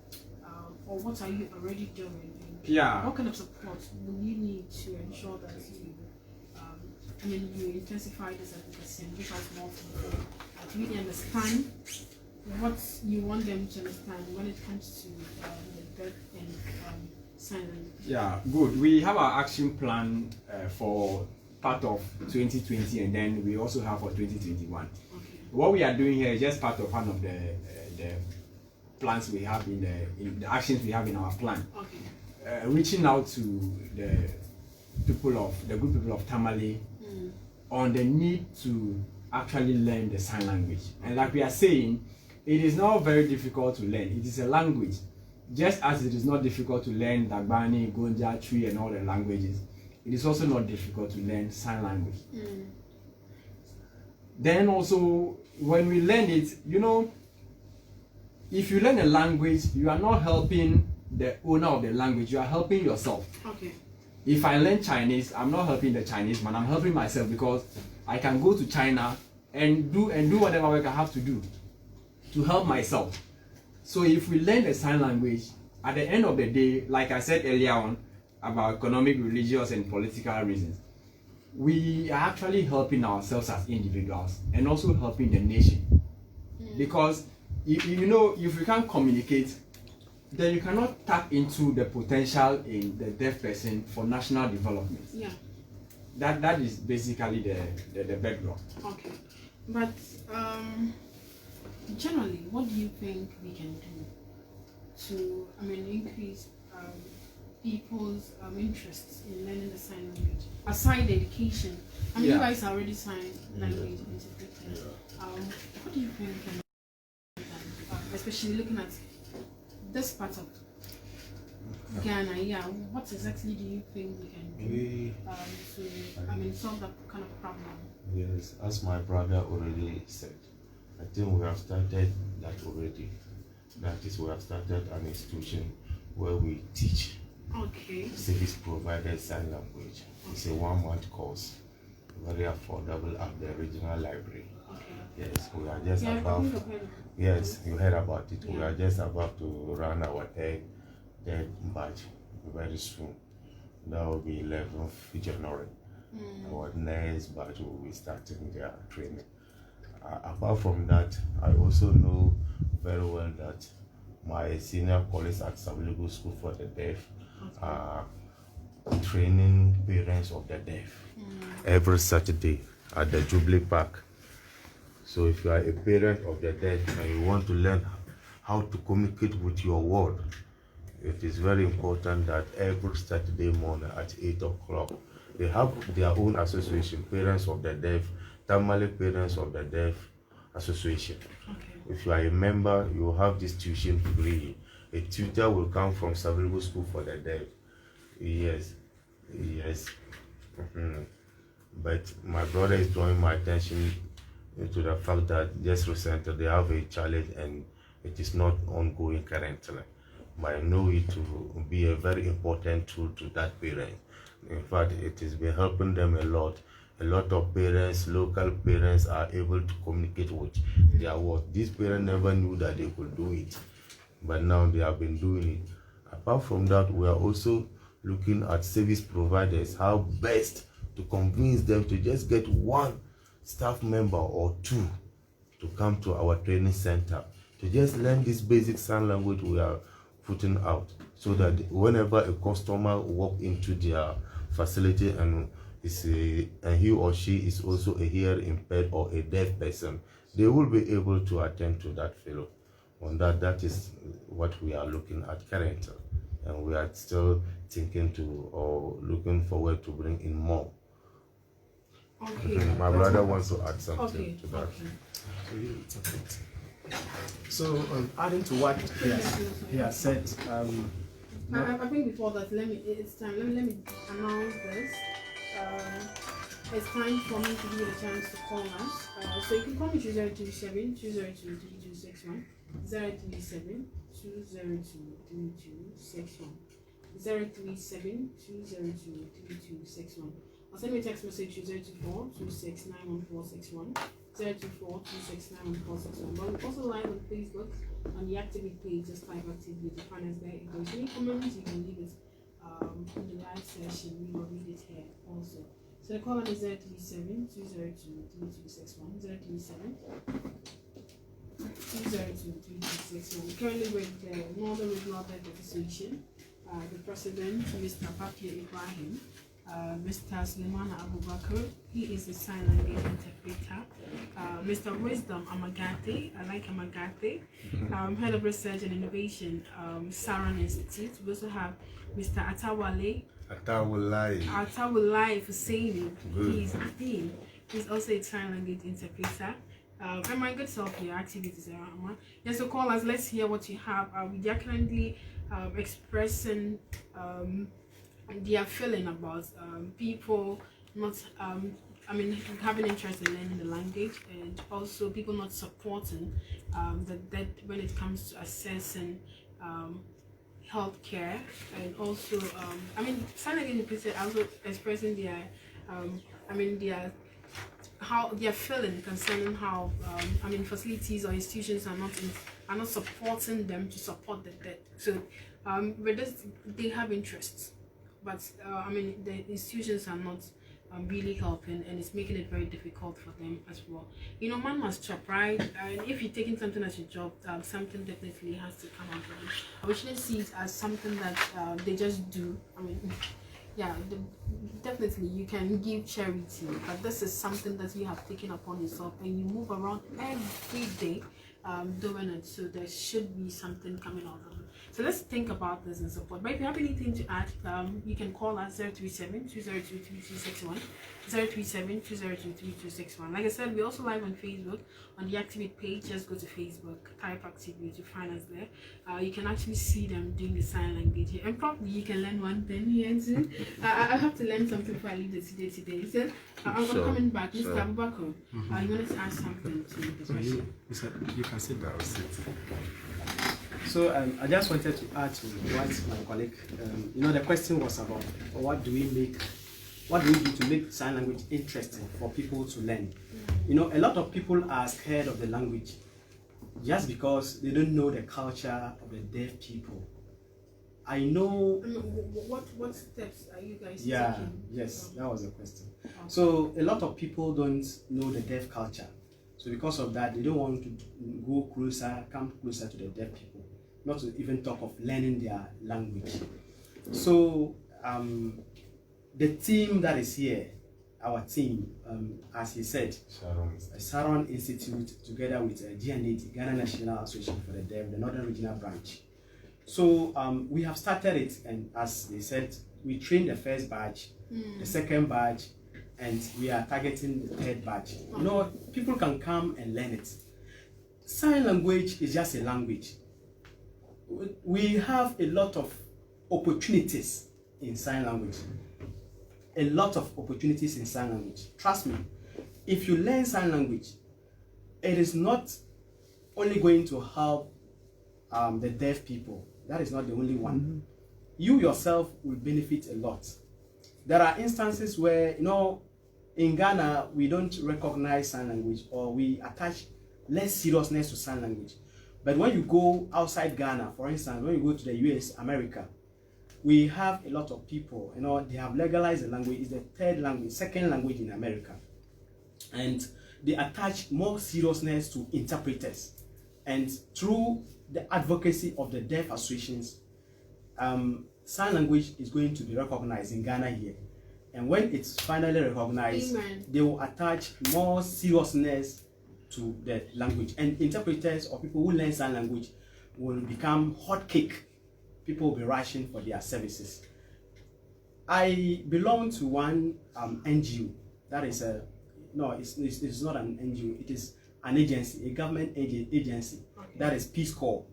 or what are you already doing? Yeah. What kind of support will you need to ensure that you intensify this advocacy and give us more people to really understand what you want them to understand when it comes to the deaf and sign language? Yeah, good. We have our action plan for part of 2020, and then we also have for 2021. Okay. What we are doing here is just part of one of the plans we have in the actions we have in our plan. Okay. Reaching out to the good people of Tamale on the need to actually learn the sign language. And like we are saying, it is not very difficult to learn. It is a language. Just as it is not difficult to learn Dagbani, Gonja, Twi, and all the languages, it is also not difficult to learn sign language. Then also, when we learn it, if you learn a language, you are not helping the owner of the language, you are helping yourself. Okay. If I learn Chinese, I'm not helping the Chinese man, I'm helping myself, because I can go to China and do whatever work I have to do to help myself. So if we learn the sign language, at the end of the day, like I said earlier on about economic, religious, and political reasons, we are actually helping ourselves as individuals and also helping the nation. Because if we can't communicate, then you cannot tap into the potential in the deaf person for national development. Yeah. That is basically the bedrock. Okay. But generally, what do you think we can do to increase people's interests in learning the sign language aside the education? You guys are already sign language interpreters. What do you think can be done, especially looking at this part of Ghana? What exactly do you think we can do to solve that kind of problem? Yes, as my brother already said, I think we have started that already. That is, we have started an institution where we teach service provided sign language. It's a 1-month course, very affordable at the regional library. Yes, we are just about. Yes, you heard about it. We are just about to run our third batch very soon. That will be 11th January. Our next batch will be starting their training. Apart from that, I also know very well that my senior colleagues at Saviligo School for the Deaf are training parents of the deaf every Saturday at the Jubilee Park. So if you are a parent of the deaf and you want to learn how to communicate with your ward, it is very important that every Saturday morning at 8 o'clock, they have their own association, Parents of the Deaf, Tamale Parents of the Deaf Association. If you are a member, you will have this tuition free. A tutor will come from Saviligo School for the Deaf. Yes. But my brother is drawing my attention to the fact that just recently they have a challenge and it is not ongoing currently. But I know it to be a very important tool to that parent. In fact, it has been helping them a lot. A lot of parents, local parents, are able to communicate with their work. These parents never knew that they could do it, but now they have been doing it. Apart from that, we are also looking at service providers, how best to convince them to just get one staff member or two to come to our training center to just learn this basic sign language we are putting out, so that whenever a customer walk into their facility and he or she is also a hearing impaired or a deaf person, they will be able to attend to that fellow. On that is what we are looking at currently, and we are still thinking to or looking forward to bring in more. Okay. My brother wants to add something to that. So adding to what he has said, I think before that, it's time. Let me announce this. It's time for me to give you a chance to call us. So you can call me 037 202 3261, 037 202 3261, 037 202 3261. Or send me a text message to 024 2691 024 2691 But we're also live on Facebook on the Activate page. Just type Activate, you find us there. If there's any comments, you can leave it in the live session. We will read it here also. So the call is 037 202 3261, 037 202 3261. Currently with the Northern Regional Deaf Association, the president, Mr. Bakir Ibrahim. Mr. Suleiman Abubakar, he is a sign language interpreter. Mr. Wisdom Amagate, I like Amagate, Head of Research and Innovation, Saran Institute. We also have Mr. Atawale Husseini, he's also a sign language interpreter. And my good self here, Activate Issah Rahama. Yes, so call us, let's hear what you have. We are currently expressing their feeling about people not having interest in learning the language, and also people not supporting that when it comes to assessing healthcare, and also sign language people are also expressing their how they're feeling concerning how facilities or institutions are not supporting them to support the deaf. So with this, they have interests, but the institutions are not really helping, and it's making it very difficult for them as well. Man must chop, right? And if you're taking something as your job, something definitely has to come out of it. We shouldn't see it as something that they just do. Definitely you can give charity, but this is something that you have taken upon yourself, and you move around every day doing it. So there should be something coming out of it. So let's think about this and support. But if you have anything to add, you can call us 037 202 3261, 037 202 3261. Like I said, we're also live on Facebook on the Activate page. Just go to Facebook, type Activate, you find us there. You can actually see them doing the sign language here, and probably you can learn one thing here too. I have to learn something before I leave the today. So I'm coming back. Mr. Abubakar, you wanted to ask something to the question. You can sit down. So I just wanted to add to what my colleague, the question was about what do we do to make sign language interesting for people to learn? A lot of people are scared of the language just because they don't know the culture of the deaf people. I know. What steps are you guys Yeah, taking? yes, that was the question. So a lot of people don't know the deaf culture. So because of that, they don't want to come closer to the deaf people, not to even talk of learning their language. So the team that is here, our team, as he said, Sharon Institute, together with GNAT, Ghana National Association for the Deaf, the Northern Regional Branch. So we have started it, and as they said, we trained the first batch, the second batch, and we are targeting the third batch. You know, people can come and learn it. Sign language is just a language. We have a lot of opportunities in sign language. A lot of opportunities in sign language. Trust me, if you learn sign language, it is not only going to help the deaf people. That is not the only one. You yourself will benefit a lot. There are instances where, you know, in Ghana, we don't recognize sign language, or we attach less seriousness to sign language. But when you go outside Ghana, for instance, when you go to the US, America, we have a lot of people, you know, they have legalized the language. It's the third language, second language in America. And they attach more seriousness to interpreters. And through the advocacy of the deaf associations, sign language is going to be recognized in Ghana here. And when it's finally recognized, they will attach more seriousness to the language. And interpreters or people who learn sign language will become hot cake. People will be rushing for their services. I belong to one NGO. That is it's not an NGO. It is an agency, a government agency. That is Peace Corps,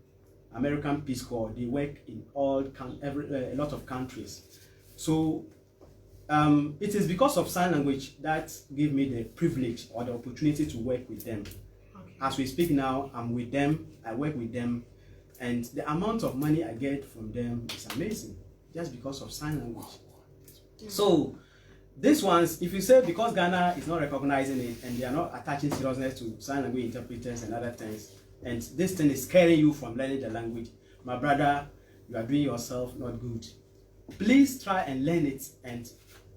American Peace Corps. They work in a lot of countries. So it is because of sign language that gave me the privilege or the opportunity to work with them. As we speak now, I'm with them, I work with them, and the amount of money I get from them is amazing, just because of sign language. So these ones, if you say because Ghana is not recognizing it and they are not attaching seriousness to sign language interpreters and other things, and this thing is scaring you from learning the language, my brother, you are doing yourself not good. Please try and learn it, and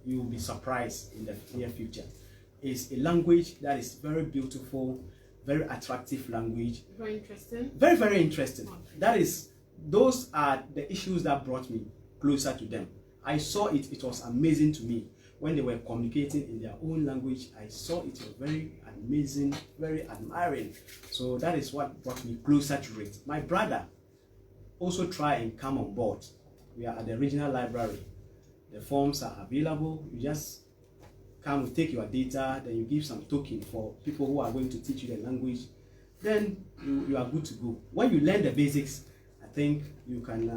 you will be surprised in the near future. It's a language that is very beautiful, very attractive language. Very interesting. Very, very interesting. Those are the issues that brought me closer to them. I saw it, it was amazing to me. When they were communicating in their own language, I saw it was very amazing, very admiring. So that is what brought me closer to it. My brother also tried and come on board. We are at the regional library. The forms are available. You just come, we take your data, then you give some token for people who are going to teach you the language. Then you are good to go. When you learn the basics, I think you can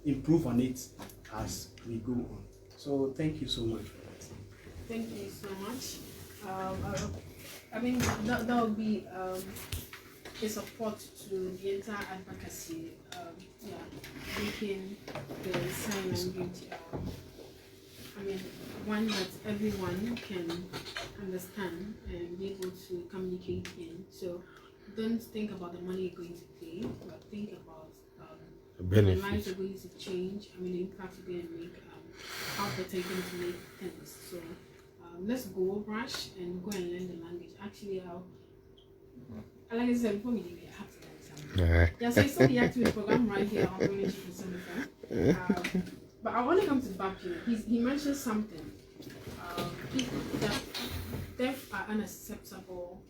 improve on it as we go on. So thank you so much for that. Thank you so much. I mean, that would be a support to the entire advocacy, making the sign language, I mean, one that everyone can understand and be able to communicate in. So don't think about the money you're going to pay, but think about the lives are going to change. I mean, the impact you're going to make, how better you're going to make things. So let's go rush and go and learn the language. Actually, like I said before, we have to learn something. Yeah, so it's not the activity program right here on British for but I want to come to Bapi. He mentioned something. That deaf are unacceptable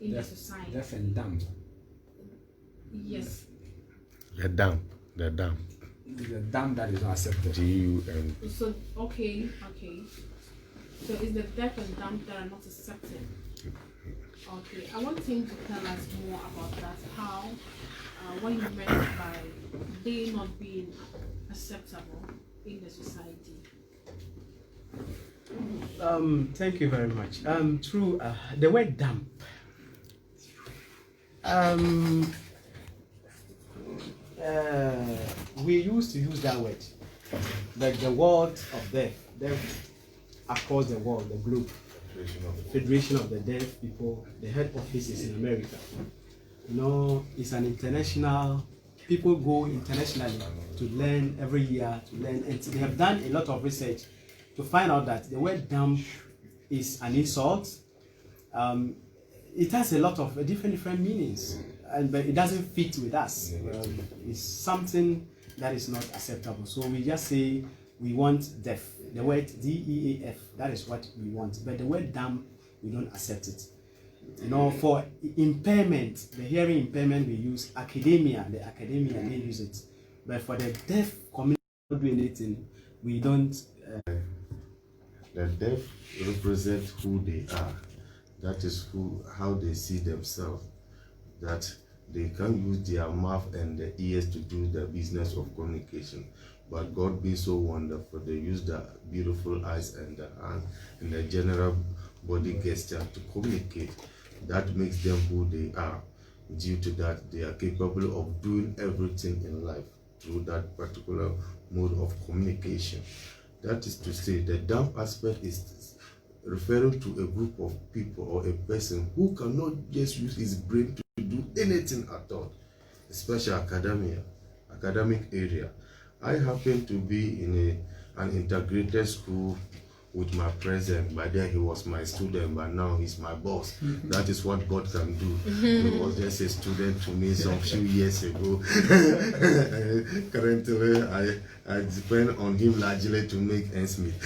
in the society. Deaf and dumb. Yes. They're dumb. They're dumb. The dumb that is not accepted. D-U-M. So okay. So is the deaf and dumb that are not accepted? Okay. I want him to tell us more about that. How, what you meant by they not being acceptable in the society. Thank you very much. True. The word dumb. We used to use that word, like the world of deaf across the world, the globe. Federation of the Deaf People. The head office is in America. You know, it's an international people go internationally to learn every year, and they have done a lot of research to find out that the word dumb is an insult. It has a lot of different meanings, but it doesn't fit with us. It's something that is not acceptable. So we just say we want deaf. The word DEAF, that is what we want. But the word dumb, we don't accept it. You know, for impairment, the hearing impairment, we use academia. The academia, they use it. But for the deaf community not doing anything, we don't. The deaf represent who they are. That is how they see themselves. That they can use their mouth and their ears to do the business of communication. But God being so wonderful, they use the beautiful eyes and the hand and the general body gesture to communicate. That makes them who they are. Due to that, they are capable of doing everything in life through that particular mode of communication. That is to say, the dumb aspect is referring to a group of people or a person who cannot just use his brain to do anything at all, especially academic area. I happen to be in an integrated school with my president. By then he was my student, but now he's my boss. That is what God can do. He was just a student to me some few years ago. Currently, I depend on him largely to make ends meet.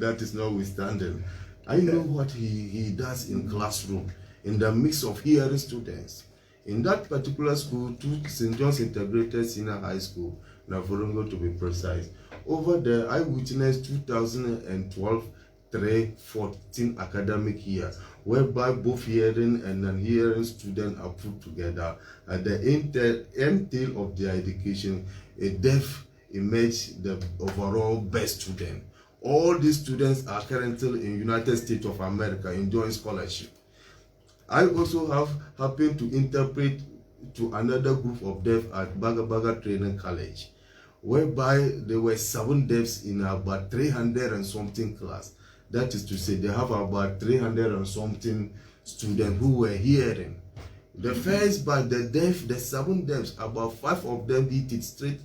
That is notwithstanding. I know what he does in classroom, in the mix of hearing students. In that particular school, to St. John's Integrated Senior High School, Navorongo to be precise, over there, I witnessed 2012-14 academic year, whereby both hearing and non-hearing students are put together. At the end tail of their education, a deaf emerged the overall best student. All these students are currently in United States of America enjoying scholarship. I also have happened to interpret to another group of deaf at Baga Training College, whereby there were 7 deafs in about 300 and something class. That is to say, they have about 300 and something students who were hearing. The first batch, the 7 deafs, about 5 of them hit it straight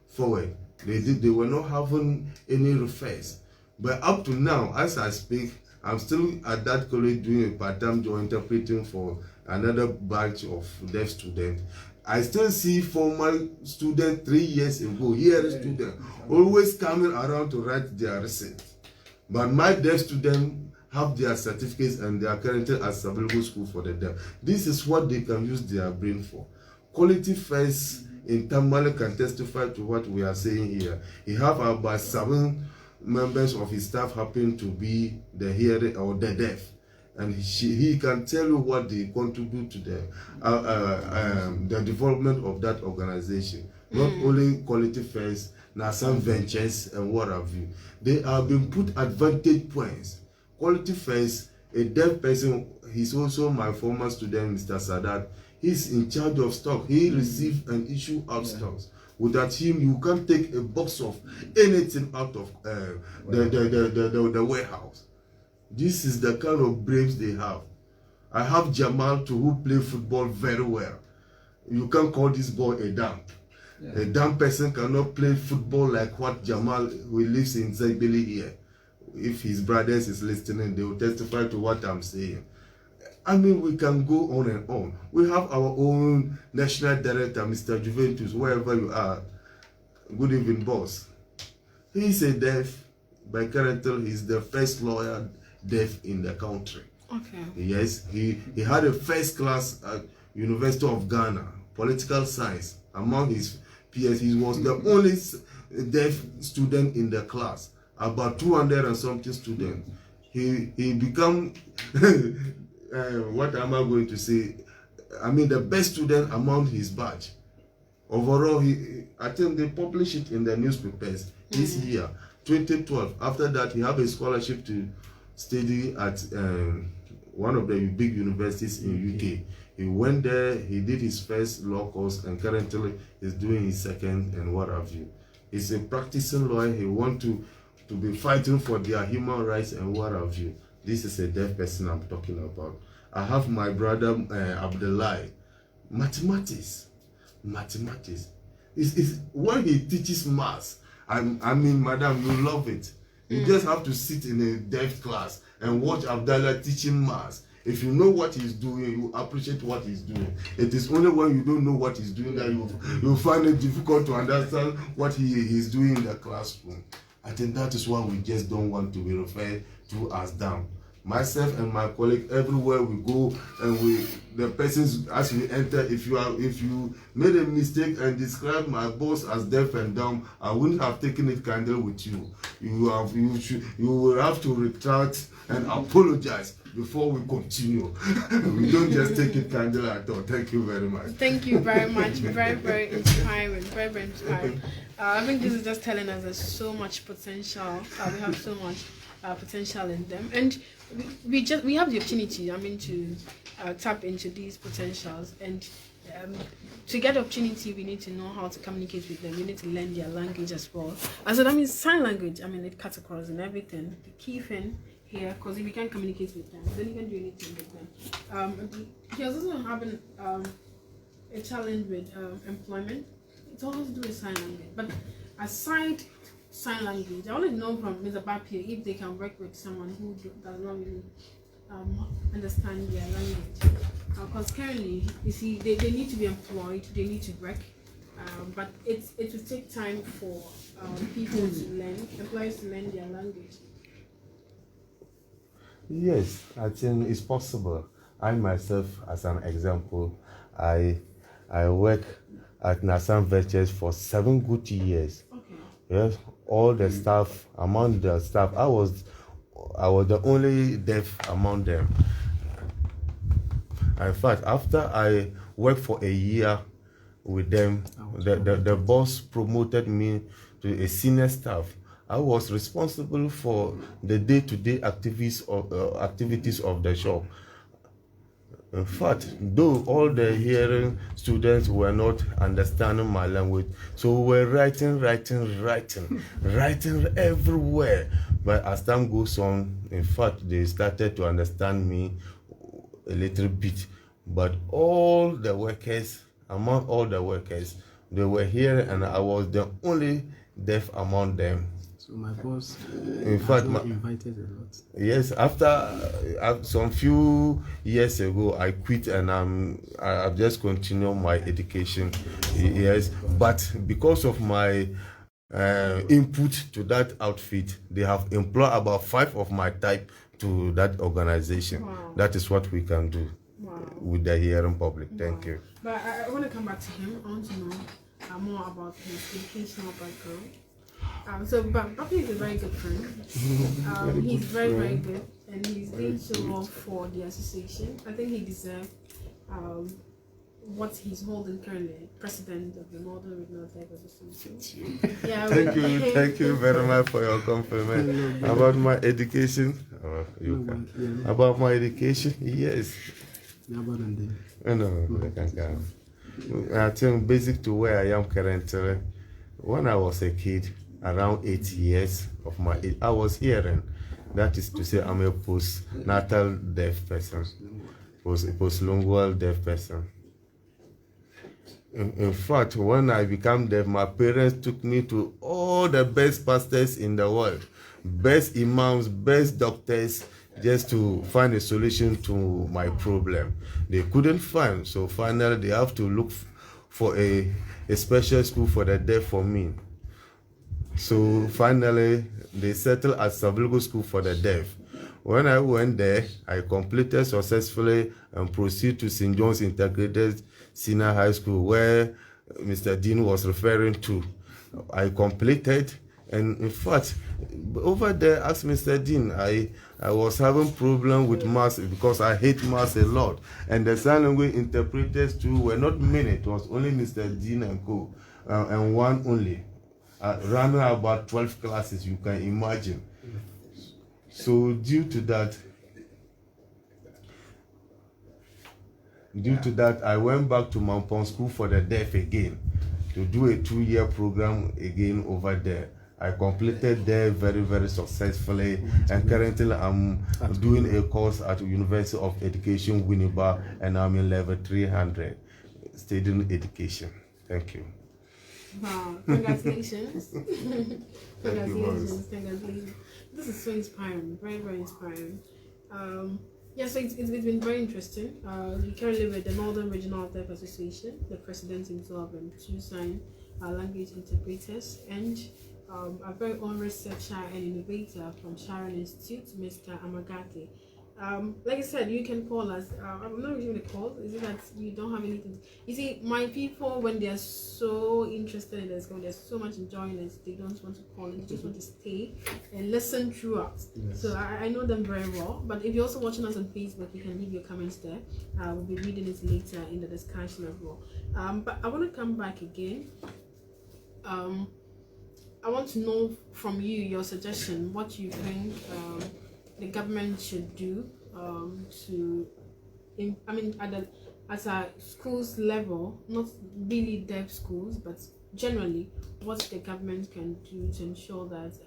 forward. They were not having any refers. But up to now, as I speak, I'm still at that college doing a part-time job interpreting for another batch of deaf students. I still see former students 3 years ago, hearing students, always coming around to write their receipt. But my deaf students have their certificates and they are currently at available school for the deaf. This is what they can use their brain for. Quality First in Tamale can testify to what we are saying here. He have about 7 members of his staff happen to be the hearing or the deaf, and he can tell you what they contribute to the development of that organization. Not only Quality First, now some ventures and what have you. They have been put advantage points. Quality First, a deaf person, he's also my former student, Mr. Sadat. He's in charge of stock. He receives and issue out stocks. Without him, you can't take a box of anything out of the warehouse. This is the kind of brains they have. I have Jamal too, who play football very well. You can't call this boy a dumb. Yeah. A dumb person cannot play football like what Jamal, who lives in Zaibeli here. If his brothers is listening, they will testify to what I'm saying. I mean, we can go on and on. We have our own national director, Mr. Juventus, wherever you are. Good evening, boss. He's a deaf, by character, he's the first lawyer deaf in the country. Okay. Yes, he had a first class at University of Ghana, political science. Among his peers, he was the only deaf student in the class. About 200 and something students. He became what am I going to say? I mean, the best student among his batch. Overall, I think they published it in the newspapers this year, 2012. After that, he had a scholarship to study at one of the big universities in UK. He went there, he did his first law course, and currently he's doing his second and what have you. He's a practicing lawyer. He wants to be fighting for their human rights and what have you. This is a deaf person I'm talking about. I have my brother Abdullah, mathematics. mathematics. It's when he teaches maths, I mean, madam, you love it. You just have to sit in a deaf class and watch Abdallah teaching maths. If you know what he's doing, you appreciate what he's doing. It is only when you don't know what he's doing that you find it difficult to understand what he's doing in the classroom. I think that is why we just don't want to be referred to as dumb. Myself and my colleague, everywhere we go, and the persons as we enter, if you made a mistake and described my boss as deaf and dumb, I wouldn't have taken it kindly with you. You will have to retract and apologize before we continue. We don't just take it kindly at all. Thank you very much. Thank you very much. Very, very inspiring. Very, very inspiring. I think this is just telling us there's so much potential. We have so much potential in them, and we have the opportunity, I mean, to tap into these potentials, and to get opportunity we need to know how to communicate with them. We need to learn their language as well. So that means sign language, I mean, it cuts across in everything. The key thing here, because if you can't communicate with them, then you can't do anything with them. He was also having a challenge with employment. It's all to do with sign language, but aside sign language, I want to know from Mr. Bapia if they can work with someone who does not really understand their language. Because currently, you see, they need to be employed, they need to work, but it will take time for people to learn, employers to learn their language. Yes, I think it's possible. I myself, as an example, I work at Nasan Ventures for 7 good years. Okay. Yes, all the staff, among the staff, I was the only deaf among them. In fact, after I worked for a year with them, the boss promoted me to a senior staff. I was responsible for the day-to-day activities of the shop. In fact, though all the hearing students were not understanding my language, so we were writing everywhere. But as time goes on, in fact, they started to understand me a little bit. But among all the workers, they were hearing, and I was the only deaf among them. So my boss, in fact, invited a lot. Yes, after some few years ago, I quit, and I've just continued my education. Yes, but because of my input to that outfit, they have employed about 5 of my type to that organization. Wow. That is what we can do with the hearing public. Thank you. But I want to come back to him. I want to know more about his educational background. But Papi is a very good friend. He's very, very good, and he's doing so well for the association. I think he deserves what he's holding currently, president of the Northern Regional Deaf Association. Yeah, Thank you very much for your compliment. About my education, about my education, yes. I think basic to where I am currently. When I was a kid, around 8 years of my age, I was hearing. That is to say, I'm a postnatal deaf person, postlingual deaf person. In fact, when I became deaf, my parents took me to all the best pastors in the world, best imams, best doctors, just to find a solution to my problem. They couldn't find, so finally they have to look for a special school for the deaf for me. So finally, they settled at Savilgo School for the Deaf. When I went there, I completed successfully and proceeded to St. John's Integrated Senior High School, where Mr. Dean was referring to. I completed, and in fact, over there, asked Mr. Dean, I was having problem with maths because I hate maths a lot. And the sign language interpreters too were not many. It was only Mr. Dean and co, and one only. Running about 12 classes, you can imagine. So due to that, I went back to Mampong School for the Deaf again to do a 2-year program again over there. I completed there very, very successfully, and currently I'm doing a course at University of Education, Winneba, and I'm in level 300, studying education. Thank you. Wow, congratulations. Thank you, Boris. Congratulations. This is so inspiring, very, very inspiring. Yeah, so it's been very interesting. We currently with the Northern Regional Deaf Association, the president himself, and two sign language interpreters, and a very own researcher and innovator from Sharon Institute, Mr. Amagate. Like I said, you can call us. I'm not really going to call. Is it that you don't have anything? You see, my people, when they are so interested in this, when there's so much enjoying it, they don't want to call. They just want to stay and listen throughout. Yes. So I know them very well. But if you're also watching us on Facebook, you can leave your comments there. We'll be reading it later in the discussion as well. But I want to come back again. I want to know from you your suggestion, what you think the government should do at a schools level, not really deaf schools, but generally, what the government can do to ensure that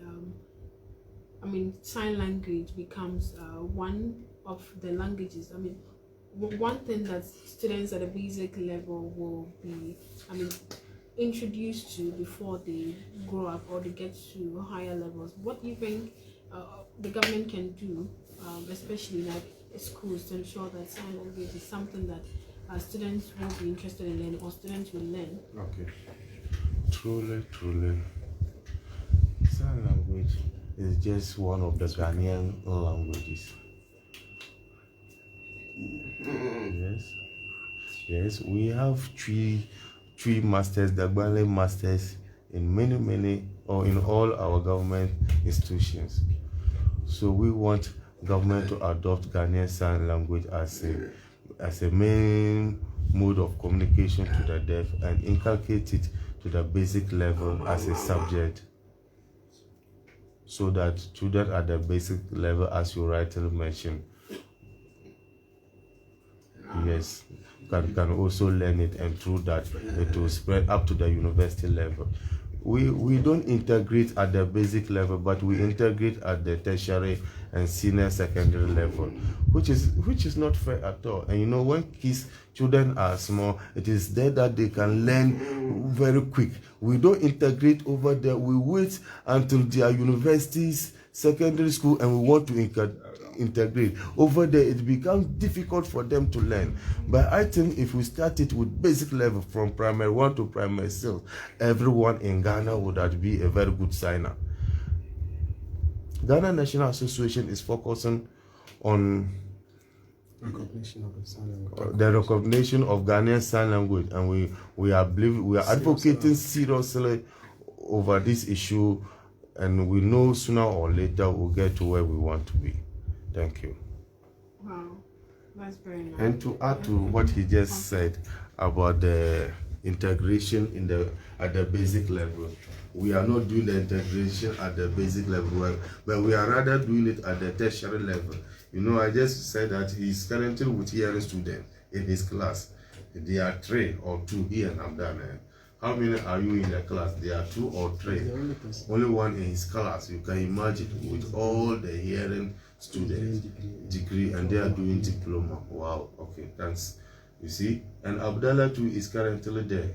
sign language becomes one of the languages. One thing that students at a basic level will be introduced to before they grow up or they get to higher levels. What do you think the government can do, especially like schools, to ensure that sign language is something that students will be interested in learning, or students will learn? Okay. Truly, sign language is just one of the Ghanaian languages. Yes, we have three masters, the Gbale masters, in many or in all our government institutions. So we want government to adopt Ghanaian Sign Language as a main mode of communication to the deaf and inculcate it to the basic level as a subject, so that children at the basic level, as you rightly mentioned, yes, can also learn it, and through that it will spread up to the university level. We don't integrate at the basic level, but we integrate at the tertiary and senior secondary level, which is not fair at all. And when children are small, it is there that they can learn very quick. We don't integrate over there. We wait until their universities, secondary school, and we want to integrate. Over there, it becomes difficult for them to learn. But I think if we start it with basic level from primary 1 to primary 6, everyone in Ghana would be a very good signer. Ghana National Association is focusing on Recognition of the sign language. the recognition of Ghanaian Sign Language, and we are advocating seriously over this issue, and we know sooner or later we'll get to where we want to be. Thank you. Wow, that's very nice. And to add to what he just said about the integration at the basic level, we are not doing the integration at the basic level, but we are rather doing it at the tertiary level. I just said that he's currently with hearing students in his class. There are 3 or 2 here in Abdana. How many are you in the class? There are 2 or 3. Only one in his class. You can imagine, with all the hearing students, degree, and they are doing diploma. Wow. Okay, thanks. You see, and Abdallah too is currently there.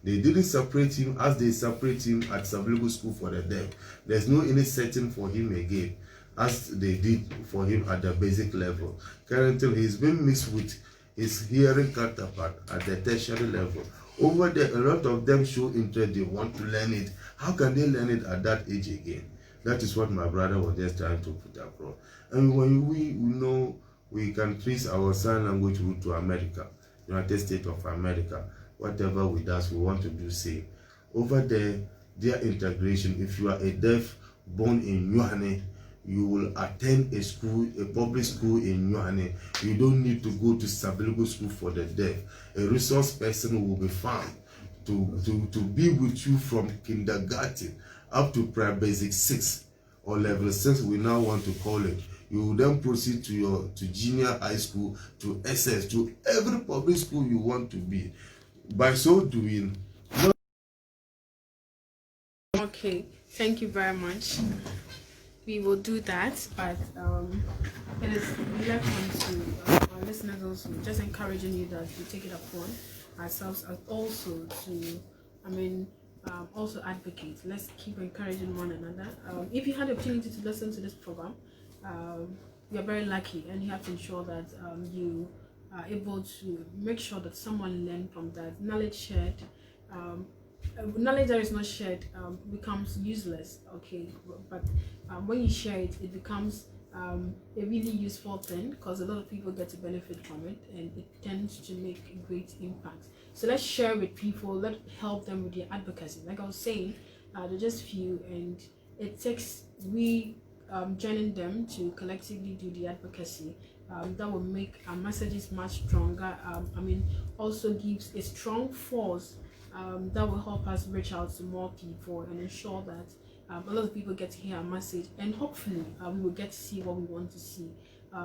They didn't separate him as they separate him at Sabligo School for the deaf. There's no any setting for him again, as they did for him at the basic level. Currently, he's been mixed with his hearing counterpart at the tertiary level. Over there, a lot of them show interest. They want to learn it. How can they learn it at that age again? That is what my brother was just trying to put across. And when we know we can trace our sign language route to America, United States of America, whatever we do, we want to do same. Over there, their integration, if you are a deaf born in Nyuane, you will attend a school, a public school in Nyuane. You don't need to go to Sabligo School for the deaf. A resource person will be found to be with you from kindergarten up to basic 6 or level 6, we now want to call it. You will then proceed to junior high school, to SS, to every public school you want to be. By so doing. Okay, thank you very much. We will do that, but it is left on to our listeners also, just encouraging you that you take it upon ourselves as also to, also advocate. Let's keep encouraging one another. If you had the opportunity to listen to this program, you're very lucky, and you have to ensure that you are able to make sure that someone learned from that. Knowledge shared, knowledge that is not shared becomes useless. Okay, but when you share it, it becomes a really useful thing, because a lot of people get to benefit from it, and it tends to make a great impact. So let's share with people, let's help them with their advocacy. Like I was saying, they're just few, and it takes joining them to collectively do the advocacy. That will make our messages much stronger. Also gives a strong force that will help us reach out to more people and ensure that a lot of people get to hear our message, and hopefully we will get to see what we want to see.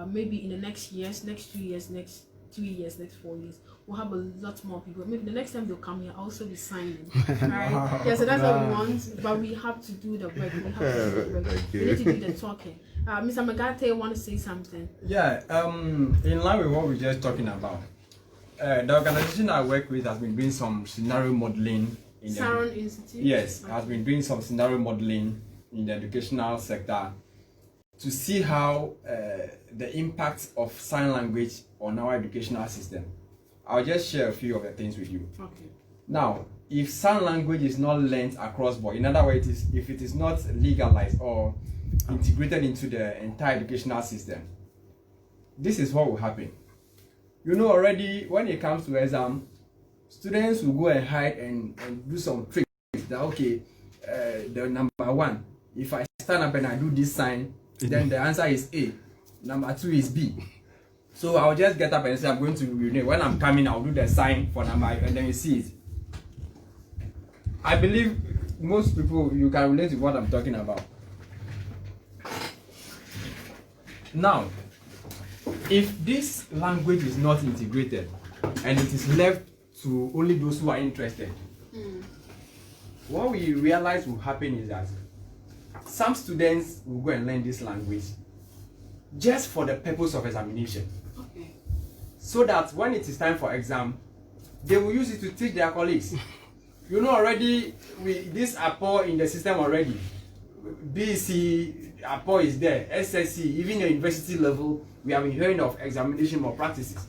Maybe in the next years, next 2 years, next 3 years, next 4 years, we'll have a lot more people. Maybe the next time they'll come here, I'll also be signing. Right? Yeah, so that's what we want, but we have to do the work. We have to do the work. We need to do the talking. Mr. Magate, want to say something? Yeah, in line with what we're just talking about, the organization I work with has been doing some scenario modeling in Saron Institute? Yes, has been doing some scenario modeling in the educational sector to see how the impact of sign language on our educational system. I'll just share a few of the things with you. Okay. Now, if sign language is not learned across board, in other words, if it is not legalized or integrated into the entire educational system, this is what will happen. You know already, when it comes to exam, students will go and hide and do some tricks that, okay, the number one, if I stand up and I do this sign, then the answer is A. Number two is B. So I'll just get up and say I'm going to urinate. When I'm coming, I'll do the sign for number, and then you see it. I believe most people, you can relate to what I'm talking about. Now, if this language is not integrated and it is left to only those who are interested, what we realize will happen is that some students will go and learn this language just for the purpose of examination. Okay. So that when it is time for exam, they will use it to teach their colleagues. You know already, this APO in the system already. BC, APO is there, SSC, even the university level, we have been hearing of examination malpractices.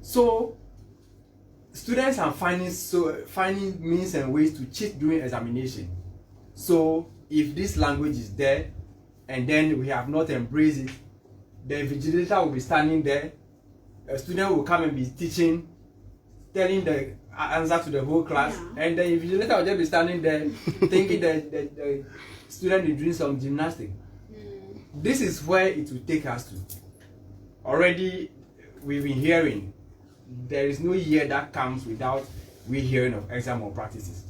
So, students are finding means and ways to cheat during examination. So, if this language is there, and then we have not embraced it, the invigilator will be standing there, a student will come and be teaching, telling the answer to the whole class, and the invigilator will just be standing there thinking that the student is doing some gymnastics. This is where it will take us to. Already we've been hearing there is no year that comes without we hearing of exam malpractices.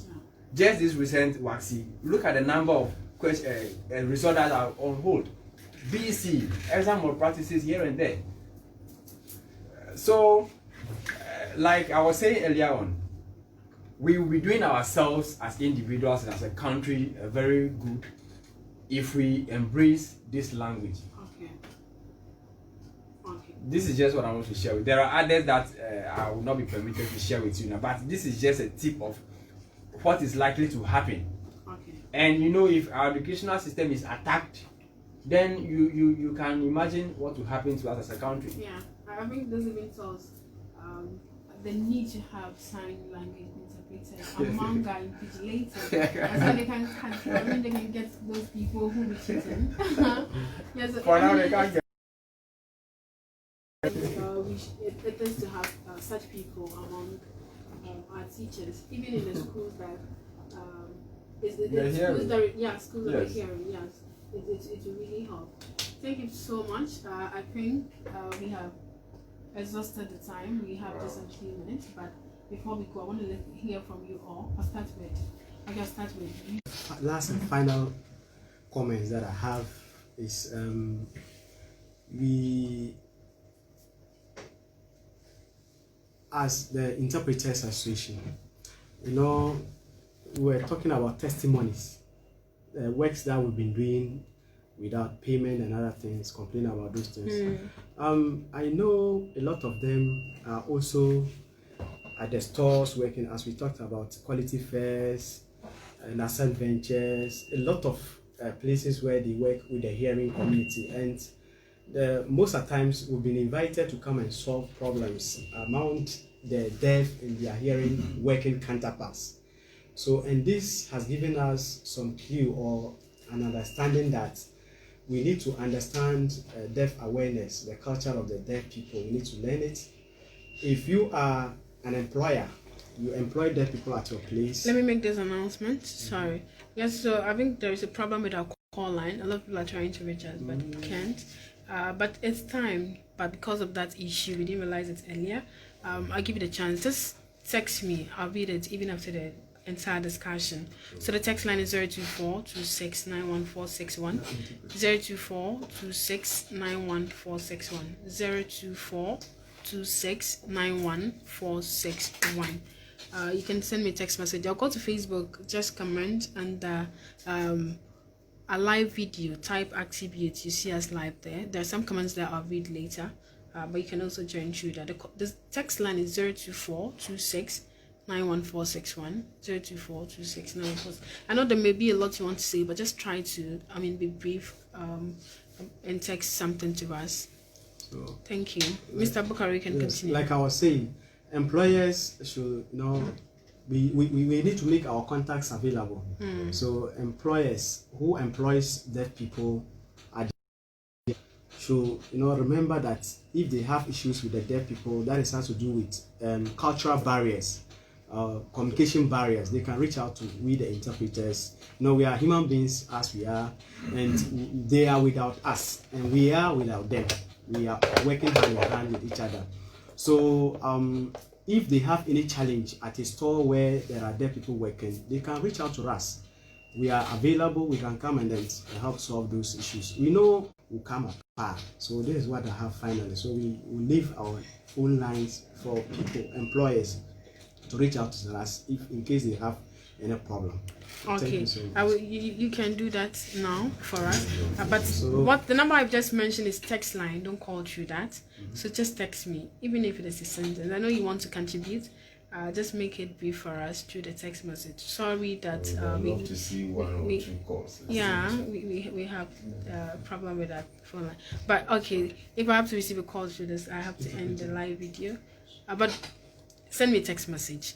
Just this recent WAXI, look at the number of results that are on hold. BC, exam malpractices here and there. So, like I was saying earlier on, we will be doing ourselves as individuals and as a country very good if we embrace this language. Okay. Okay. This is just what I want to share with. There are others that I will not be permitted to share with you now, but this is just a tip of what is likely to happen. Okay. And you know, if our educational system is attacked, then you can imagine what will happen to us as a country. Yeah, I think this even tells the need to have sign language interpreted among our invigilators. So they can control, they can get those people who be cheating. Yes, For now, they can't get. It is to have such people among our teachers, even in the schools that schools that are hearing. Yes, it will really help. Thank you so much. I think we have exhausted the time. We have just a few minutes, but before we go, I want to hear from you all. I'll start with you. Last and final comments that I have is we, as the Interpreters Association, you know, we're talking about testimonies, the works that we've been doing without payment and other things, complaining about those things. I know a lot of them are also at the stores working, as we talked about, quality fairs, nascent ventures, a lot of places where they work with the hearing community. And most of the times we've been invited to come and solve problems among the deaf and their hearing working counterparts. So, and this has given us some clue or an understanding that we need to understand deaf awareness, the culture of the deaf people. We need to learn it. If you are an employer, you employ deaf people at your place. Let me make this announcement. Sorry. Yes, so I think there is a problem with our call line. A lot of people are trying to reach us, but can't. But it's time. But because of that issue, we didn't realize it earlier. I'll give you the chance. Just text me. I'll read it even after the entire discussion. So the text line is 024-2691-461, 024-2691-461, 024-2691-461. You can send me a text message. I'll go to Facebook, just comment, and a live video, type Activate. You see us live there. There are some comments that I'll read later, but you can also join through that. The text line is 024-2691-461, 024-2691-461. I know there may be a lot you want to say, but just try to, be brief and text something to us. So, thank you. Mr. Bukari, can continue. Like I was saying, employers should, we need to make our contacts available. So employers who employs deaf people should remember that if they have issues with the deaf people, that is has to do with cultural barriers, communication barriers. They can reach out to we the interpreters. We are human beings as we are, and they are without us and we are without them. We are working hand in hand with each other. So if they have any challenge at a store where there are deaf people working, they can reach out to us. We are available. We can come and then help solve those issues. We know we'll come apart. So this is what I have finally. So we will leave our phone lines for people, employers, to reach out to us if in case they have any problem. Okay, you can do that now for us. But what the number I've just mentioned is text line. Don't call through that. So just text me, even if it is a sentence. I know you want to contribute. Just make it brief for us through the text message. Sorry that we love to see one or two calls. Yeah, we have a problem with that phone line. But okay, if I have to receive a call through this, I have to end the live video. But send me a text message.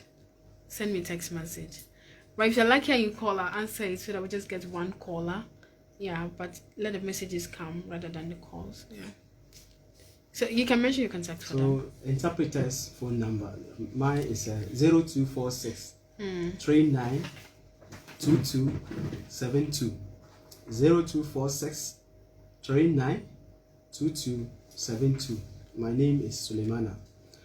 Send me a text message. But if you're lucky and you call, I'll answer it so that we just get one caller. Yeah, but let the messages come rather than the calls. Yeah. So you can mention your contact for them. So interpreter's phone number, mine is 0246 39 2272. 0246 39 2272. My name is Suleimana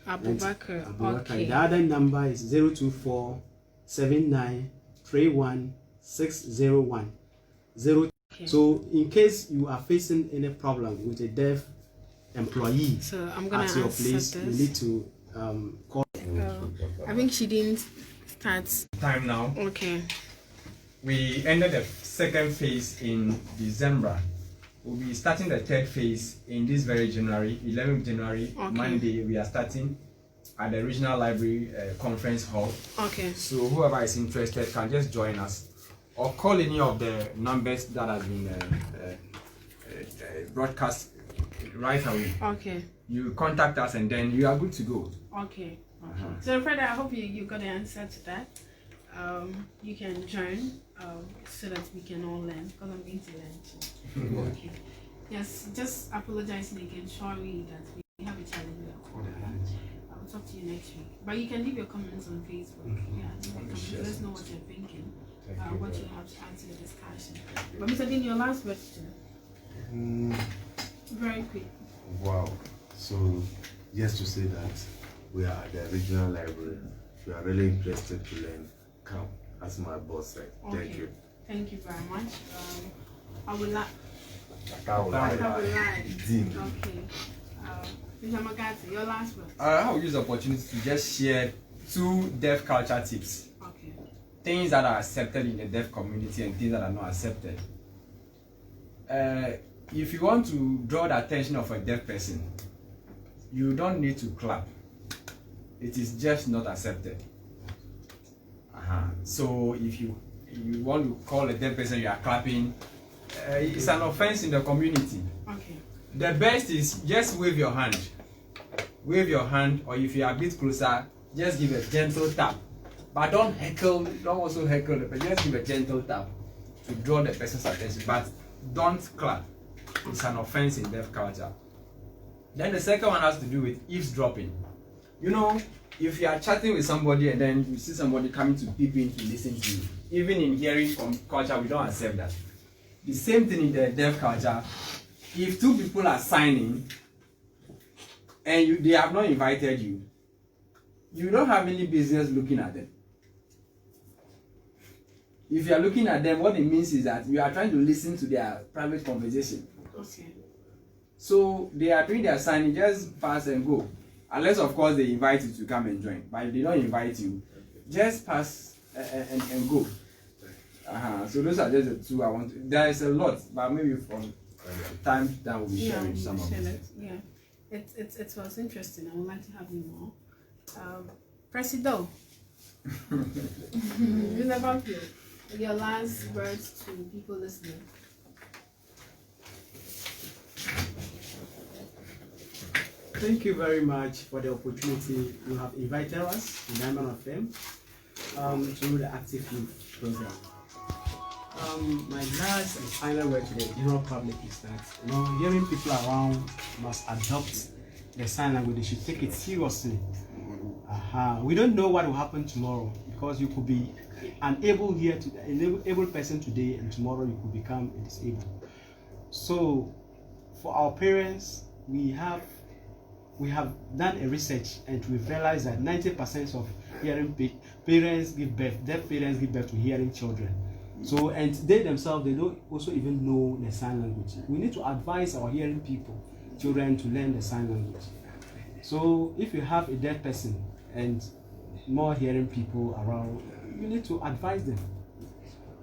Abubakar. Okay. The other number is 024 79 31 601. Okay. So in case you are facing any problem with a deaf employee so I'm gonna at your place, this. you need to call. I think she didn't start. Time now. Okay. We ended the second phase in December. We'll be starting the third phase in this very January, 11th January, Monday. We are starting at the Regional Library Conference Hall. Okay. So whoever is interested can just join us or call any of the numbers that have been broadcast right away. Okay. You contact us and then you are good to go. Okay. So Fred, I hope you got the answer to that. You can join so that we can all learn, because I'm going to learn too. Okay. Yes, just apologizing again. Sorry that we have a challenge with our call. I'll talk to you next week. But you can leave your comments on Facebook. Yeah, leave your comments. Let us know what you're thinking, what you have to add to the discussion. But Mr. Dean, your last question. Very quick. Wow. So, just to say that we are at the regional library. If you are really interested to learn, come, as my boss said. Okay. Thank you. Thank you very much. I would like. Dean. Okay. Mr. Magati, your last word. I will use the opportunity to just share 2 deaf culture tips. Okay. Things that are accepted in the deaf community and things that are not accepted. If you want to draw the attention of a deaf person, you don't need to clap. it is just not accepted. So if you want to call a deaf person, you are clapping, it's an offense in the community. Okay. The best is just wave your hand. Wave your hand, or if you are a bit closer, just give a gentle tap. But don't heckle, don't also heckle the person, just give a gentle tap to draw the person's attention. But don't clap. It's an offense in deaf culture. Then the second one has to do with eavesdropping. You know, if you are chatting with somebody and then you see somebody coming to peep in to listen to you, even in hearing culture, we don't accept that. The same thing in the deaf culture. If two people are signing and they have not invited you, you don't have any business looking at them. If you are looking at them, what it means is that you are trying to listen to their private conversation. Okay. So they are doing their signing, just pass and go. Unless, of course, they invite you to come and join. But if they don't invite you, just pass and go. So those are just the two I want to. There is a lot, but maybe from time that we'll be sharing some of it. Yeah, it was interesting. I would like to have you more. Presido, you never feel your last words to people listening. Thank you very much for the opportunity you have invited us in Diamond of Fame to the Active Youth program. My last and final word to the general public is that hearing people around must adopt the sign language. They should take it seriously. We don't know what will happen tomorrow, because you could be an able person today, and tomorrow you could become disabled. So, for our parents, we have done a research and we've realized that 90% of hearing parents give birth, deaf parents give birth to hearing children. So, and they themselves, they don't also even know the sign language. We need to advise our hearing children to learn the sign language. So, if you have a deaf person and more hearing people around, you need to advise them.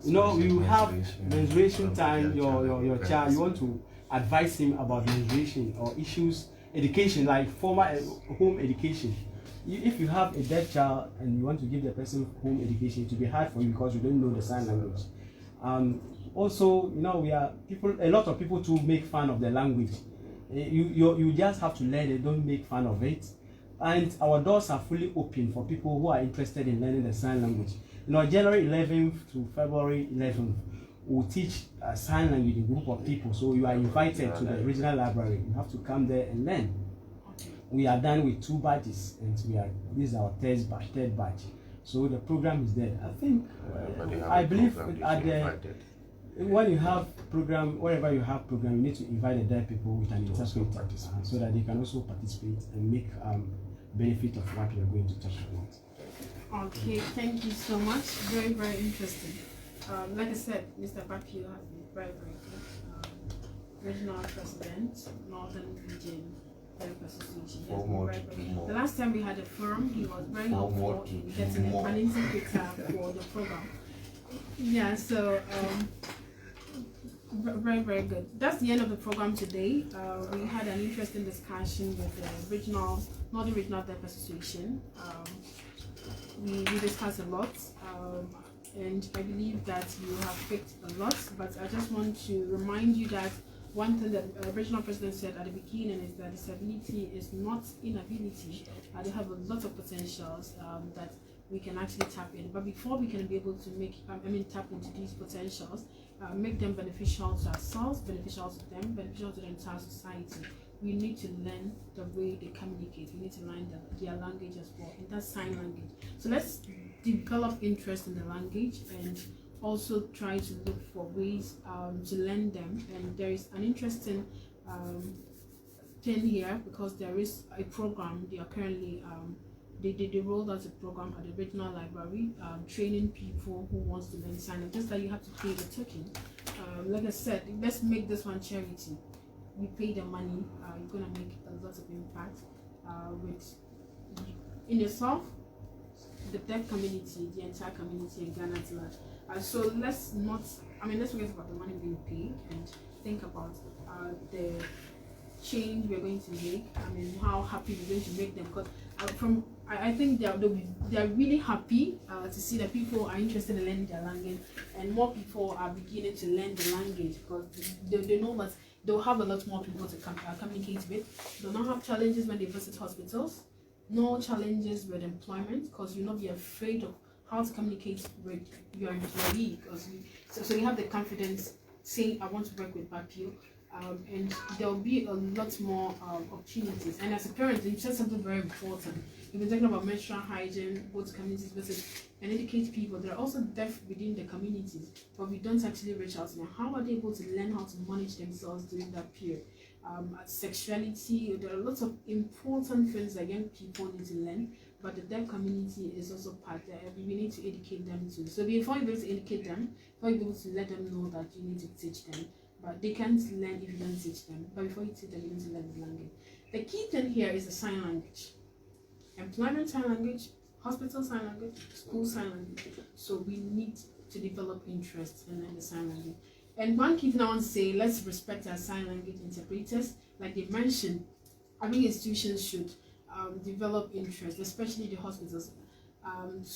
You have menstruation time, your child, you want to advise him about menstruation or issues, education, like formal home education. If you have a deaf child and you want to give the person home education, it will be hard for you because you don't know the sign language. Also, a lot of people too make fun of the language. You just have to learn it, don't make fun of it. And our doors are fully open for people who are interested in learning the sign language. January 11th to February 11th, we'll teach sign language in a group of people. So you are invited to the regional library. You have to come there and learn. We are done with 2 batches, and this is our third batch. So the program is there. I think, I believe when you have program, wherever you have program, you need to invite the deaf people with an interpreter so that they can also participate and make benefit of what we are going to talk about. Okay, thank you so much. Very, very interesting. Like I said, Mr. Papio has been very, very good. Regional President, Northern Region, Deaf Association. The last time we had a forum, he was very helpful in getting an interpreter for the program. Yeah, so very, very good. That's the end of the program today. We had an interesting discussion with the Northern Regional Deaf Association. We discussed a lot. And I believe that you have picked a lot, but I just want to remind you that one thing that regional president said at the beginning is that disability is not inability. They have a lot of potentials that we can actually tap in. But before we can be able to tap into these potentials, make them beneficial to ourselves, beneficial to them, beneficial to the entire society, we need to learn the way they communicate. We need to learn their language as well, and that's sign language. So let's develop interest in the language and also try to look for ways to learn them. And there is an interesting thing here, because there is a program they are currently they rolled out a program at the regional library, training people who wants to learn sign language. Just that you have to pay the token. Like I said, let's make this one charity. You pay the money, you're gonna make a lot of impact in yourself, the deaf community, the entire community in Ghana at large. So let's forget about the money being paid and think about the change we're going to make. I mean, how happy we're going to make them. Because I think they're really happy to see that people are interested in learning their language, and more people are beginning to learn the language because they know that they'll have a lot more people to communicate with. They'll not have challenges when they visit hospitals. No challenges with employment because you'll not be afraid of how to communicate with your employee. So you have the confidence saying, I want to work with Papio. And there'll be a lot more opportunities. And as a parent, you said something very important. We've been talking about menstrual hygiene, both communities visit and educate people. There are also deaf within the communities, but we don't actually reach out to them. How are they able to learn how to manage themselves during that period? Sexuality, there are lots of important things that young people need to learn, but the deaf community is also part there. We need to educate them too. So before you're able to educate them, before you're able to let them know that you need to teach them, but they can't learn if you don't teach them. But before you teach them, you need to learn the language. The key thing here is the sign language. Employment sign language, hospital sign language, school sign language. So we need to develop interest in the sign language. And one key thing I want to say, let's respect our sign language interpreters. Like they mentioned, I think institutions should develop interest, especially the hospitals,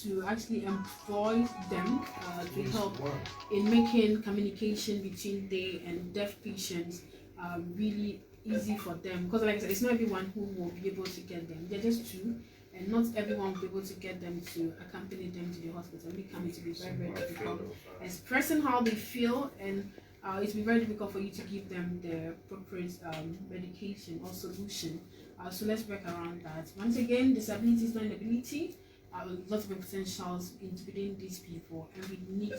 to actually employ them to help in making communication between they and deaf patients really easy for them. Because like I said, it's not everyone who will be able to get them. They're just two, and not everyone will be able to get them to accompany them to the hospital. It can be very, very difficult expressing how they feel, and it will be very difficult for you to give them the appropriate medication or solution. So let's work around that. Once again, disability is not an ability. Lots of potentials within these people, and we need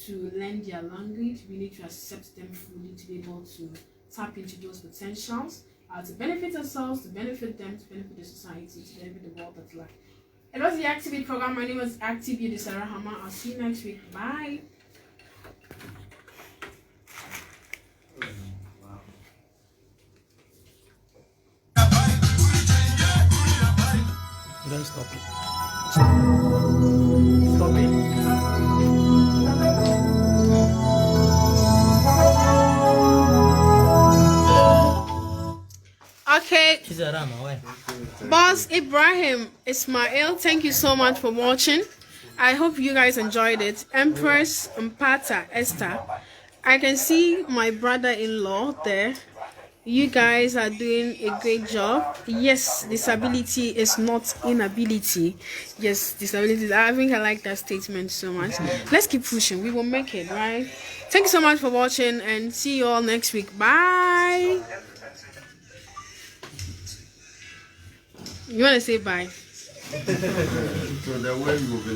to learn their language. We need to accept them fully to be able to tap into those potentials to benefit ourselves, to benefit them, to benefit the society, to benefit the world at large. It was the Activate program. My name is Activate Issah Rahama. I'll see you next week. Bye. Don't stop it. Stop it. Okay. Issah Rahama, why? Boss Ibrahim Ismail, thank you so much for watching. I hope you guys enjoyed it. Empress Mpata Esther, I can see my brother-in-law there. You guys are doing a great job. Yes, disability is not inability. Yes, disability. I think I like that statement so much. Let's keep pushing. We will make it, right? Thank you so much for watching, and see you all next week. Bye. You want to say bye? So the way you will be